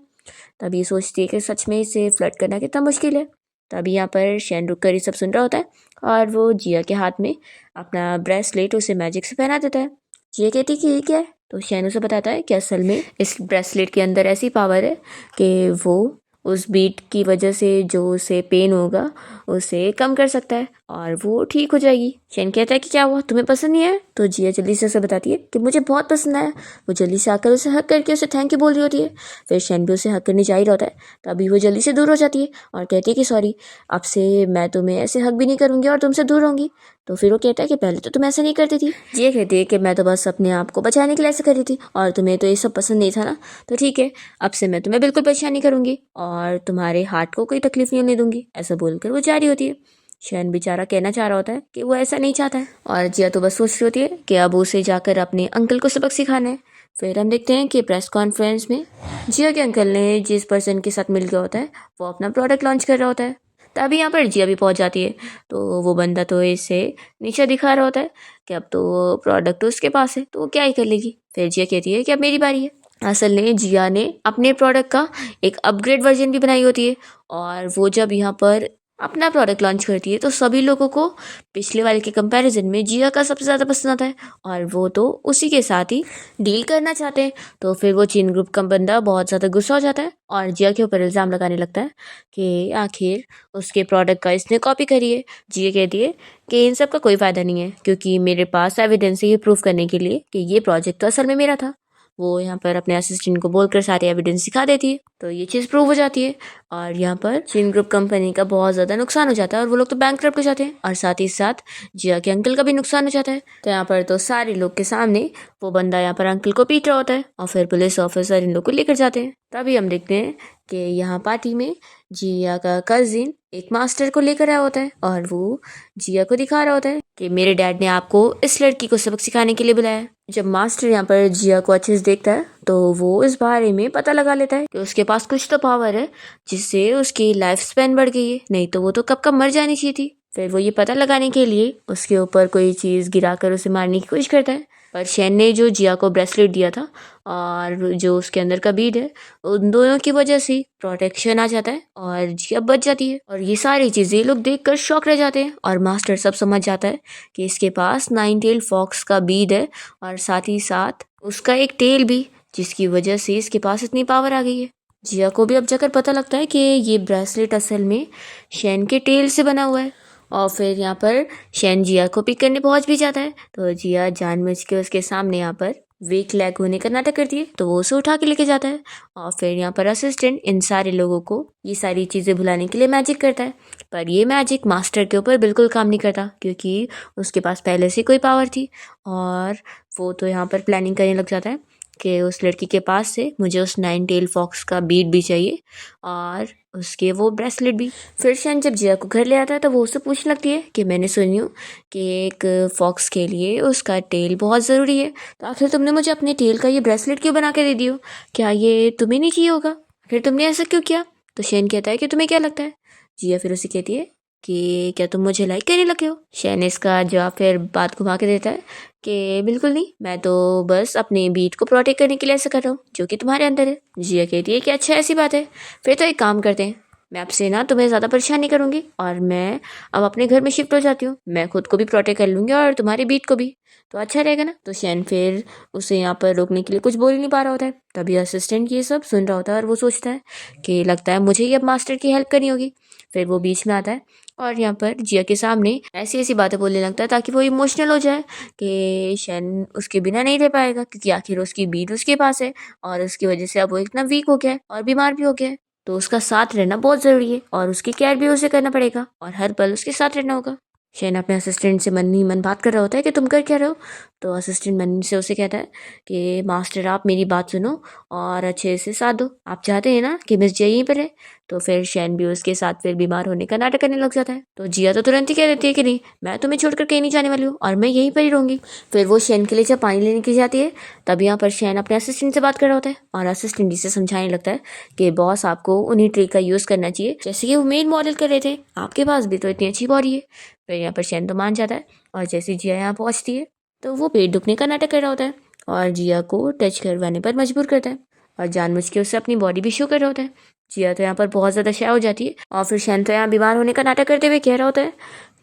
तभी सोचती है कि सच में इसे फ्लर्ट करना कितना मुश्किल है। तभी यहाँ पर शेन रुक कर ये सब सुन रहा होता है और वो जिया के हाथ में अपना ब्रेसलेट उसे मैजिक से पहना देता है। जिया कहती है कि ये क्या है। तो शेन उसे बताता है कि असल में इस ब्रेसलेट के अंदर ऐसी पावर है कि वो उस बीट की वजह से जो उसे पेन होगा उसे कम कर सकता है और वो ठीक हो जाएगी। शेन कहता है कि क्या हुआ, तुम्हें पसंद नहीं है। तो जिया जल्दी से उसे बताती है कि मुझे बहुत पसंद आया। वो जल्दी से आकर उसे हक करके उसे थैंक यू बोल रही होती है। फिर शेन भी उसे हक करने जा ही रहा होता है, तभी वो जल्दी से दूर हो जाती है और कहती है कि सॉरी, अब से मैं तुम्हें ऐसे हक भी नहीं करूँगी और तुमसे दूर रहूँगी। तो फिर वो कहता है कि पहले तो तुम ऐसा नहीं करती थी। जिया कहती है कि मैं तो बस अपने आप को बचाने के लिए ऐसा कर रही थी और तुम्हें तो ये सब पसंद नहीं था ना, तो ठीक है, अब से मैं तुम्हें बिल्कुल परेशान नहीं करूँगी और तुम्हारे हार्ट को कोई तकलीफ नहीं होने दूंगी। ऐसा बोलकर वो जारी होती है। शैन बेचारा कहना चाह रहा होता है कि वो ऐसा नहीं चाहता है और जिया तो बस सोच रही होती है कि अब उसे जाकर अपने अंकल को सबक सिखाना है। फिर हम देखते हैं कि प्रेस कॉन्फ्रेंस में जिया के अंकल ने जिस पर्सन के साथ मिल गया होता है वो अपना प्रोडक्ट लॉन्च कर रहा होता है। तभी यहाँ पर जिया भी पहुँच जाती है। तो वो बंदा तो इसे नीचा दिखा रहा होता है कि अब तो प्रोडक्ट तो उसके पास है तो वो क्या ही कर लेगी। फिर जिया कहती है कि अब मेरी बारी है। असल में जिया ने अपने प्रोडक्ट का एक अपग्रेड वर्जन भी बनाई होती है और वो जब यहाँ पर अपना प्रोडक्ट लॉन्च करती है तो सभी लोगों को पिछले वाले के कंपैरिजन में जिया का सबसे ज़्यादा पसंद आता है और वो तो उसी के साथ ही डील करना चाहते हैं। तो फिर वो चीन ग्रुप का बंदा बहुत ज़्यादा गुस्सा हो जाता है और जिया के ऊपर इल्ज़ाम लगाने लगता है कि आखिर उसके प्रोडक्ट का इसने कॉपी करी है। जिया कहती है कि इन सब का कोई फ़ायदा नहीं है क्योंकि मेरे पास एविडेंस है ये प्रूव करने के लिए कि ये प्रोजेक्ट तो असल में मेरा था। वो यहाँ पर अपने असिस्टेंट को बोलकर सारे एविडेंस दिखा देती है तो ये चीज़ प्रूव हो जाती है और यहाँ पर चीन ग्रुप कंपनी का बहुत ज़्यादा नुकसान हो जाता है और वो लोग तो बैंकक्रप्ट हो जाते हैं और साथ ही साथ जिया के अंकल का भी नुकसान हो जाता है। तो यहाँ पर तो सारे लोग के सामने वो बंदा यहाँ पर अंकल को पीट रहा होता है और फिर पुलिस ऑफिसर इन लोग को लेकर जाते हैं। तभी हम देखते हैं कि यहाँ पार्टी में जिया का कजिन एक मास्टर को लेकर आया होता है और वो जिया को दिखा रहा होता है कि मेरे डैड ने आपको इस लड़की को सबक सिखाने के लिए बुलाया है। जब मास्टर यहाँ पर जिया को अच्छे से देखता है तो वो इस बारे में पता लगा लेता है कि उसके पास कुछ तो पावर है जिससे उसकी लाइफ स्पैन बढ़ गई है, नहीं तो वो तो कब कब मर जानी चाहिए थी। फिर वो ये पता लगाने के लिए उसके ऊपर कोई चीज़ गिराकर उसे मारने की कोशिश करता है पर शेन ने जो जिया को ब्रेसलेट दिया था और जो उसके अंदर का बीड है उन दोनों की वजह से प्रोटेक्शन आ जाता है और जिया बच जाती है। और ये सारी चीज़ें लोग देखकर शॉक रह जाते हैं और मास्टर सब समझ जाता है कि इसके पास 9 टेल फॉक्स का बीड है और साथ ही साथ उसका एक टेल भी, जिसकी वजह से इसके पास इतनी पावर आ गई है। जिया को भी अब जाकर पता लगता है कि ये ब्रेसलेट असल में शेन के टेल से बना हुआ है और फिर यहाँ पर शेन जिया को पिक करने पहुंच भी जाता है। तो जिया जानबूझ के उसके सामने यहाँ पर वीक लेग होने का नाटक करती है तो वो उसे उठा के लेके जाता है और फिर यहाँ पर असिस्टेंट इन सारे लोगों को ये सारी चीज़ें भुलाने के लिए मैजिक करता है पर ये मैजिक मास्टर के ऊपर बिल्कुल काम नहीं करता क्योंकि उसके पास पहले से कोई पावर थी और वो तो यहाँ पर प्लानिंग करने लग जाता है कि उस लड़की के पास से मुझे उस 9 टेल फॉक्स का बीट भी चाहिए और उसके वो ब्रेसलेट भी। फिर शेन जब जिया को घर ले आता है तो वो उससे पूछने लगती है कि मैंने सुनी हूँ कि एक फॉक्स के लिए उसका टेल बहुत ज़रूरी है, तो आखिर तुमने मुझे अपने टेल का ये ब्रेसलेट क्यों बना के दे दियो, क्या ये तुम्हें नहीं चाहिए होगा, फिर तुमने ऐसा क्यों किया। तो शेन कहता है कि तुम्हें क्या लगता है। जिया फिर उसे कहती है कि क्या तुम मुझे लाइक करने लगे हो? शैन इसका जवाब फिर बात घुमा के देता है कि बिल्कुल नहीं, मैं तो बस अपने बीट को प्रोटेक्ट करने के लिए ऐसा कर रहा हूँ जो कि तुम्हारे अंदर है। जिया कहती है कि अच्छा ऐसी बात है, फिर तो एक काम करते हैं, मैं आपसे ना तुम्हें ज़्यादा परेशान नहीं करूँगी और मैं अब अपने घर में शिफ्ट हो जाती हूँ, मैं खुद को भी प्रोटेक्ट कर लूँगी और तुम्हारे बीट को भी, तो अच्छा रहेगा ना। तो शैन फिर उसे यहाँ पर रोकने के लिए कुछ बोल ही नहीं पा रहा होता है। तभी असिस्टेंट ये सब सुन रहा होता है और वो सोचता है कि लगता है मुझे ही अब मास्टर की हेल्प करनी होगी। फिर वो बीच में आता है और यहाँ पर जिया के सामने ऐसी ऐसी बातें बोलने लगता है ताकि वो इमोशनल हो जाए कि शैन उसके बिना नहीं रह पाएगा, क्योंकि आखिर उसकी बीट उसके पास है और उसकी वजह से अब वो इतना वीक हो गया है और बीमार भी हो गया है। तो उसका साथ रहना बहुत ज़रूरी है और उसकी केयर भी उसे करना पड़ेगा और हर पल उसके साथ रहना होगा। शैन अपने असिस्टेंट से मन ही मन बात कर रहा होता है कि तुम कर क्या रहे हो। तो असिस्टेंट मन से उसे कहता है कि मास्टर आप मेरी बात सुनो और अच्छे से साथ दो, आप चाहते हैं ना कि मिस जिया यहीं पर रहे। तो फिर शैन भी उसके साथ फिर बीमार होने का नाटक करने लग जाता है। तो जिया तो तुरंत ही कह देती है कि नहीं, मैं तुम्हें छोड़कर कहीं नहीं जाने वाली हूँ और मैं यहीं पर ही रहूंगी। फिर वो शैन के लिए जब पानी लेने की जाती है तब यहाँ पर शैन अपने असिस्टेंट से बात कर रहा होता है और असिस्टेंट जिसे समझाने लगता है कि बॉस आपको उन्हीं ट्रिक का यूज़ करना चाहिए जैसे कि वो मेन मॉडल कर रहे थे, आपके पास भी तो इतनी अच्छी बॉडी है। फिर यहाँ पर शैन तो मान जाता है और जैसे जिया यहाँ पहुँचती है तो वो पेट दुखने का नाटक कर रहा होता है और जिया को टच करवाने पर मजबूर करता है और जानबूझ के उससे अपनी बॉडी भी शो कर रहा होता है। जिया तो यहाँ पर बहुत ज़्यादा शाय हो जाती है और फिर शैन तो यहाँ बीमार होने का नाटक करते हुए कह रहा होता है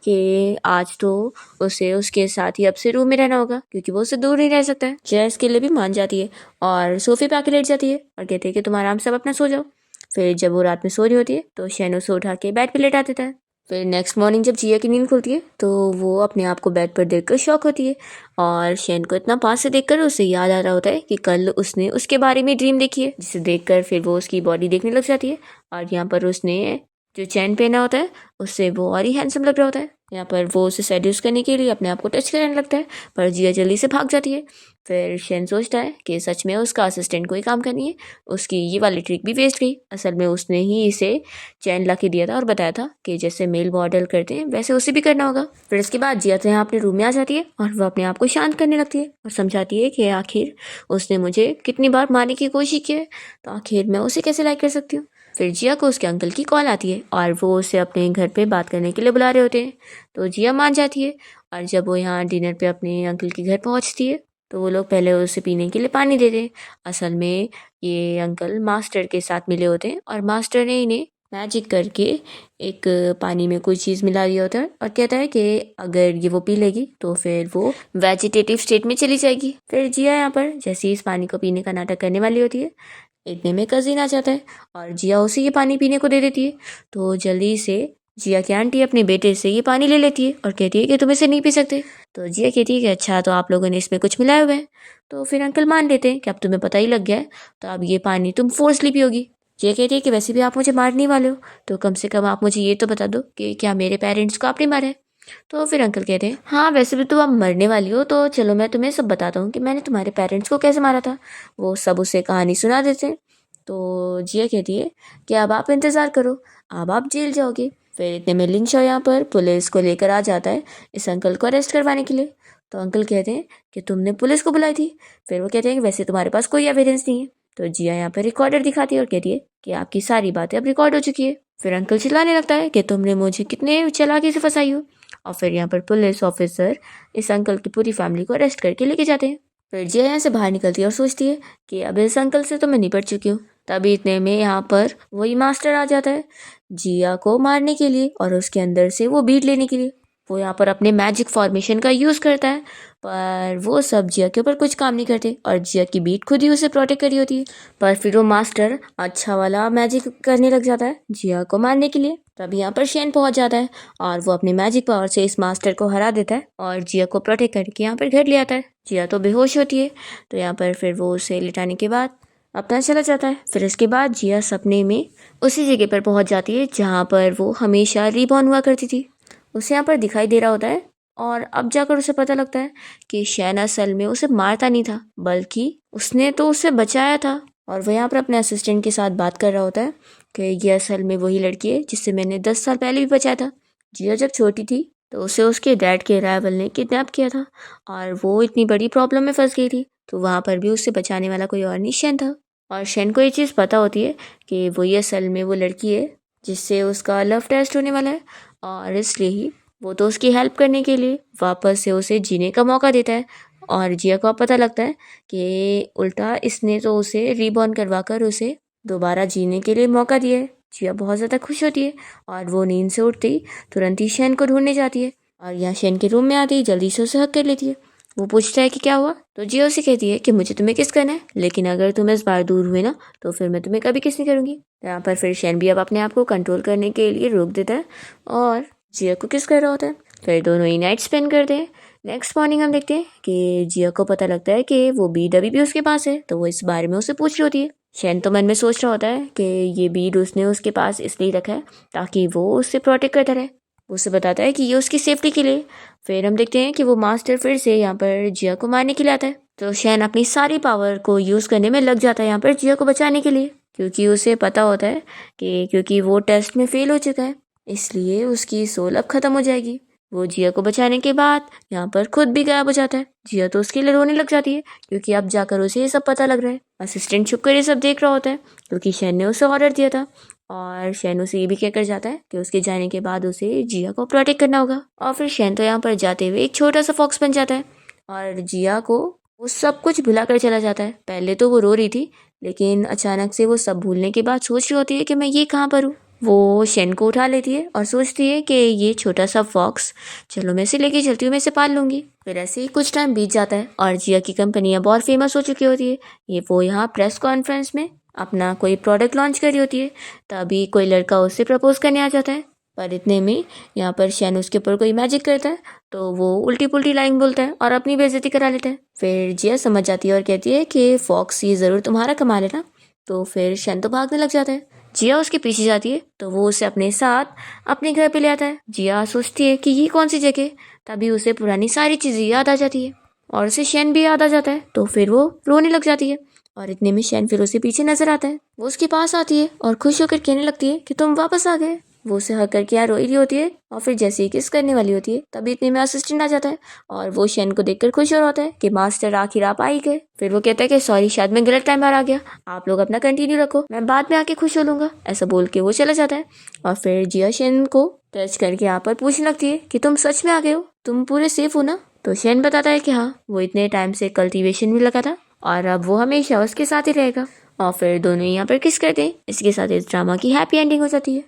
कि आज तो उसे उसके साथ ही अब से रूम में रहना होगा क्योंकि वो उससे दूर नहीं रह सकता है। जिया इसके लिए भी मान जाती है और सोफे पे आके लेट जाती है और कहती है कि तुम आराम से अब अपना सो जाओ। फिर जब वो रात में सो रही होती है तो शैन उसे उठा के बेड पे लेटा देता है। फिर नेक्स्ट मॉर्निंग जब जिया की नींद खुलती है तो वो अपने आप को बेड पर देखकर शॉक होती है और शैन को इतना पास से देखकर उसे याद आ रहा होता है कि कल उसने उसके बारे में ड्रीम देखी है, जिसे देखकर फिर वो उसकी बॉडी देखने लग जाती है और यहाँ पर उसने जो चैन पहना होता है उससे वो और ही हैंडसम लग रहा होता है। यहाँ पर वो उसे सेड्यूस करने के लिए अपने आप को टच करने लगता है पर जिया जल्दी से भाग जाती है। फिर शैन सोचता है कि सच में उसका असिस्टेंट को ही काम करनी है, उसकी ये वाली ट्रिक भी वेस्ट गई। असल में उसने ही इसे चैन ला के दिया था और बताया था कि जैसे मेल मॉडल करते हैं वैसे उसे भी करना होगा। फिर इसके बाद जिया तो यहाँ अपने रूम में आ जाती है और वह अपने आप को शांत करने लगती है और समझाती है कि आखिर उसने मुझे कितनी बार मारने की कोशिश की है, तो आखिर मैं उसे कैसे लाइक कर सकती हूँ। फिर जिया को उसके अंकल की कॉल आती है और वो उसे अपने घर पे बात करने के लिए बुला रहे होते हैं। तो जिया मान जाती है और जब वो यहाँ डिनर पे अपने अंकल के घर पहुँचती है तो वो लोग पहले उसे पीने के लिए पानी देते हैं। असल में ये अंकल मास्टर के साथ मिले होते हैं और मास्टर ने इन्हें मैजिक करके एक पानी में कोई चीज़ मिला दिया होता है और कहता है कि अगर ये वो पी लेगी तो फिर वो वेजिटेटिव स्टेट में चली जाएगी। फिर जिया यहाँ पर जैसे ही इस पानी को पीने का नाटक करने वाली होती है इतने में कज़िन आ जाता है और जिया उसे ये पानी पीने को दे देती है। तो जल्दी से जिया की आंटी अपने बेटे से ये पानी ले लेती है और कहती है कि तुम इसे नहीं पी सकते। तो जिया कहती है कि अच्छा तो आप लोगों ने इसमें कुछ मिलाया हुआ है। तो फिर अंकल मान लेते हैं कि अब तुम्हें पता ही लग गया है तो अब ये पानी तुम फोर्सली पियोगी। जिया कहती है कि वैसे भी आप मुझे मारने वाले हो तो कम से कम आप मुझे ये तो बता दो कि क्या मेरे पेरेंट्स को आपने मारा है। तो फिर अंकल कहते हैं हाँ वैसे भी तुम अब मरने वाली हो तो चलो मैं तुम्हें सब बताता हूँ कि मैंने तुम्हारे पेरेंट्स को कैसे मारा था। वो सब उसे कहानी सुना देते हैं। तो जिया कहती है कि अब आप इंतज़ार करो, अब आप जेल जाओगे। फिर इतने में लिंशा यहाँ पर पुलिस को लेकर आ जाता है इस अंकल को अरेस्ट करवाने के लिए। तो अंकल कहते हैं कि तुमने पुलिस को बुलाई थी। फिर वो कहते हैं कि वैसे तुम्हारे पास कोई एविडेंस नहीं है। तो जिया यहाँ पर रिकॉर्डर दिखाती है और कहती है कि आपकी सारी बातें अब रिकॉर्ड हो चुकी है। फिर अंकल चिल्लाने लगता है कि तुमने मुझे कितने चालाकी से फंसाई हो और फिर यहाँ पर पुलिस ऑफिसर इस अंकल की पूरी फैमिली को अरेस्ट करके लेके जाते हैं। फिर जिया यहाँ से बाहर निकलती है और सोचती है कि अब इस अंकल से तो मैं निपट चुकी हूँ। तभी इतने में यहाँ पर वही मास्टर आ जाता है जिया को मारने के लिए और उसके अंदर से वो बीट लेने के लिए। वो यहाँ पर अपने मैजिक फॉर्मेशन का यूज़ करता है पर वो सब जिया के ऊपर कुछ काम नहीं करते और जिया की बीट खुद ही उसे प्रोटेक्ट करी होती है। पर फिर वो मास्टर अच्छा वाला मैजिक करने लग जाता है जिया को मारने के लिए। तभी यहाँ पर शेन पहुंच जाता है और वो अपने मैजिक पावर से इस मास्टर को हरा देता है और जिया को प्रोटेक्ट करके यहाँ पर घर ले आता है। जिया तो बेहोश होती है तो यहाँ पर फिर वो उसे लिटाने के बाद अपना चला जाता है। फिर इसके बाद जिया सपने में उसी जगह पर पहुंच जाती है जहाँ पर वो हमेशा रीबॉर्न हुआ करती थी। उसे यहाँ पर दिखाई दे रहा होता है और अब जाकर उसे पता लगता है कि शैन असल में उसे मारता नहीं था बल्कि उसने तो उसे बचाया था। और वह यहाँ पर अपने असिस्टेंट के साथ बात कर रहा होता है कि ये असल में वही लड़की है जिससे मैंने 10 साल पहले भी बचाया था। जिया जब छोटी थी तो उसे उसके डैड के राइवल ने किडनैप किया था और वो इतनी बड़ी प्रॉब्लम में फंस गई थी तो वहाँ पर भी उससे बचाने वाला कोई और नहीं शैन था। और शैन को ये चीज़ पता होती है कि वही असल में वो लड़की है जिससे उसका लव टेस्ट होने वाला है, और इसलिए ही वो तो उसकी हेल्प करने के लिए वापस से उसे जीने का मौका देता है। और जिया को अब पता लगता है कि उल्टा इसने तो उसे रीबॉर्न करवा कर उसे दोबारा जीने के लिए मौका दिया है। जिया बहुत ज़्यादा खुश होती है और वो नींद से उठते ही तुरंत ही शेन को ढूंढने जाती है, और यहाँ शेन के रूम में आते ही जल्दी से उसे हक कर लेती है। वो पूछता है कि क्या हुआ, तो जिया उसे कहती है कि मुझे तुम्हें किस करना है, लेकिन अगर तुम इस बार दूर हुए ना तो फिर मैं तुम्हें कभी किस नहीं करूँगी। यहाँ पर फिर शेन भी अब अपने आप को कंट्रोल करने के लिए रोक देता है और जिया को किस कर रहा होता है। फिर दोनों ही नाइट स्पेंड करते हैं। नेक्स्ट मॉर्निंग हम देखते हैं कि जिया को पता लगता है कि वो बीड अभी भी उसके पास है, तो वो इस बारे में उससे पूछ रही होती है। शैन तो मन में सोच रहा होता है कि ये बीड उसने उसके पास इसलिए रखा है ताकि वो उससे प्रोटेक्ट करता रहे। वो उसे बताता है कि ये उसकी सेफ्टी के लिए। फिर हम देखते हैं कि वो मास्टर फिर से यहाँ पर जिया को मारने के लिए आता है, तो शैन अपनी सारी पावर को यूज़ करने में लग जाता है यहाँ पर जिया को बचाने के लिए, क्योंकि उसे पता होता है कि क्योंकि वो टेस्ट में फेल हो चुका है इसलिए उसकी सोल अब ख़त्म हो जाएगी। वो जिया को बचाने के बाद यहाँ पर खुद भी गायब हो जाता है। जिया तो उसके लिए रोने लग जाती है क्योंकि अब जाकर उसे ये सब पता लग रहा है। असिस्टेंट छुप कर ये सब देख रहा होता है क्योंकि शैन ने उसे ऑर्डर दिया था, और शैन उसे ये भी कहकर जाता है कि उसके जाने के बाद उसे जिया को प्रोटेक्ट करना होगा। और फिर शैन तो यहाँ पर जाते हुए एक छोटा सा फॉक्स बन जाता है और जिया को वो सब कुछ भुला कर चला जाता है। पहले तो वो रो रही थी, लेकिन अचानक से वो सब भूलने के बाद सोच रही होती है कि मैं ये कहाँ पर हूँ। वो शेन को उठा लेती है और सोचती है कि ये छोटा सा फॉक्स, चलो मैं इसे लेके चलती हूँ, मैं इसे पाल लूँगी। फिर ऐसे ही कुछ टाइम बीत जाता है और जिया की कंपनी अब बहुत फेमस हो चुकी होती है। ये वो यहाँ प्रेस कॉन्फ्रेंस में अपना कोई प्रोडक्ट लॉन्च कर रही होती है, तभी कोई लड़का उससे प्रपोज करने आ जाता है। पर इतने में यहाँ पर शैन उसके ऊपर कोई मैजिक करता है, तो वो उल्टी पुल्टी लाइन बोलता है और अपनी बेइज्जती करा लेता है। फिर जिया समझ जाती है और कहती है कि फॉक्स ये ज़रूर तुम्हारा कमाल है ना। तो फिर शैन तो भागने लग जाता है। जिया उसके पीछे जाती है तो वो उसे अपने साथ अपने घर पे ले आता है। जिया सोचती है कि ये कौन सी जगह, तभी उसे पुरानी सारी चीज़ें याद आ जाती है और उसे शैन भी याद आ जाता है, तो फिर वो रोने लग जाती है। और इतने में शैन फिर उसे पीछे नजर आता है। वो उसके पास आती है और खुश होकर कहने लगती है कि तुम वापस आ गए। वो उसे हक करके यहाँ रोई रही होती है और फिर जैसे ही किस करने वाली होती है तभी इतने में असिस्टेंट आ जाता है और वो शैन को देखकर खुश हो रहा होता है कि मास्टर आखिर आप आ ही गए। फिर वो कहता है कि सॉरी, शायद मैं गलत टाइम पर आ गया, आप लोग अपना कंटिन्यू रखो, मैं बाद में आके खुश हो लूँगा। ऐसा बोल के वो चला जाता है और फिर जिया शैन को टच करके यहाँ पर पूछने लगती है कि तुम सच में आ गए हो, तुम पूरे सेफ हो ना। तो शैन बताता है कि हाँ, वो इतने टाइम से कल्टीवेशन भी लगा था और अब वो हमेशा उसके साथ ही रहेगा। और फिर दोनों यहाँ पर किस करते हैं। इसके साथ इस ड्रामा की हैप्पी एंडिंग हो जाती है।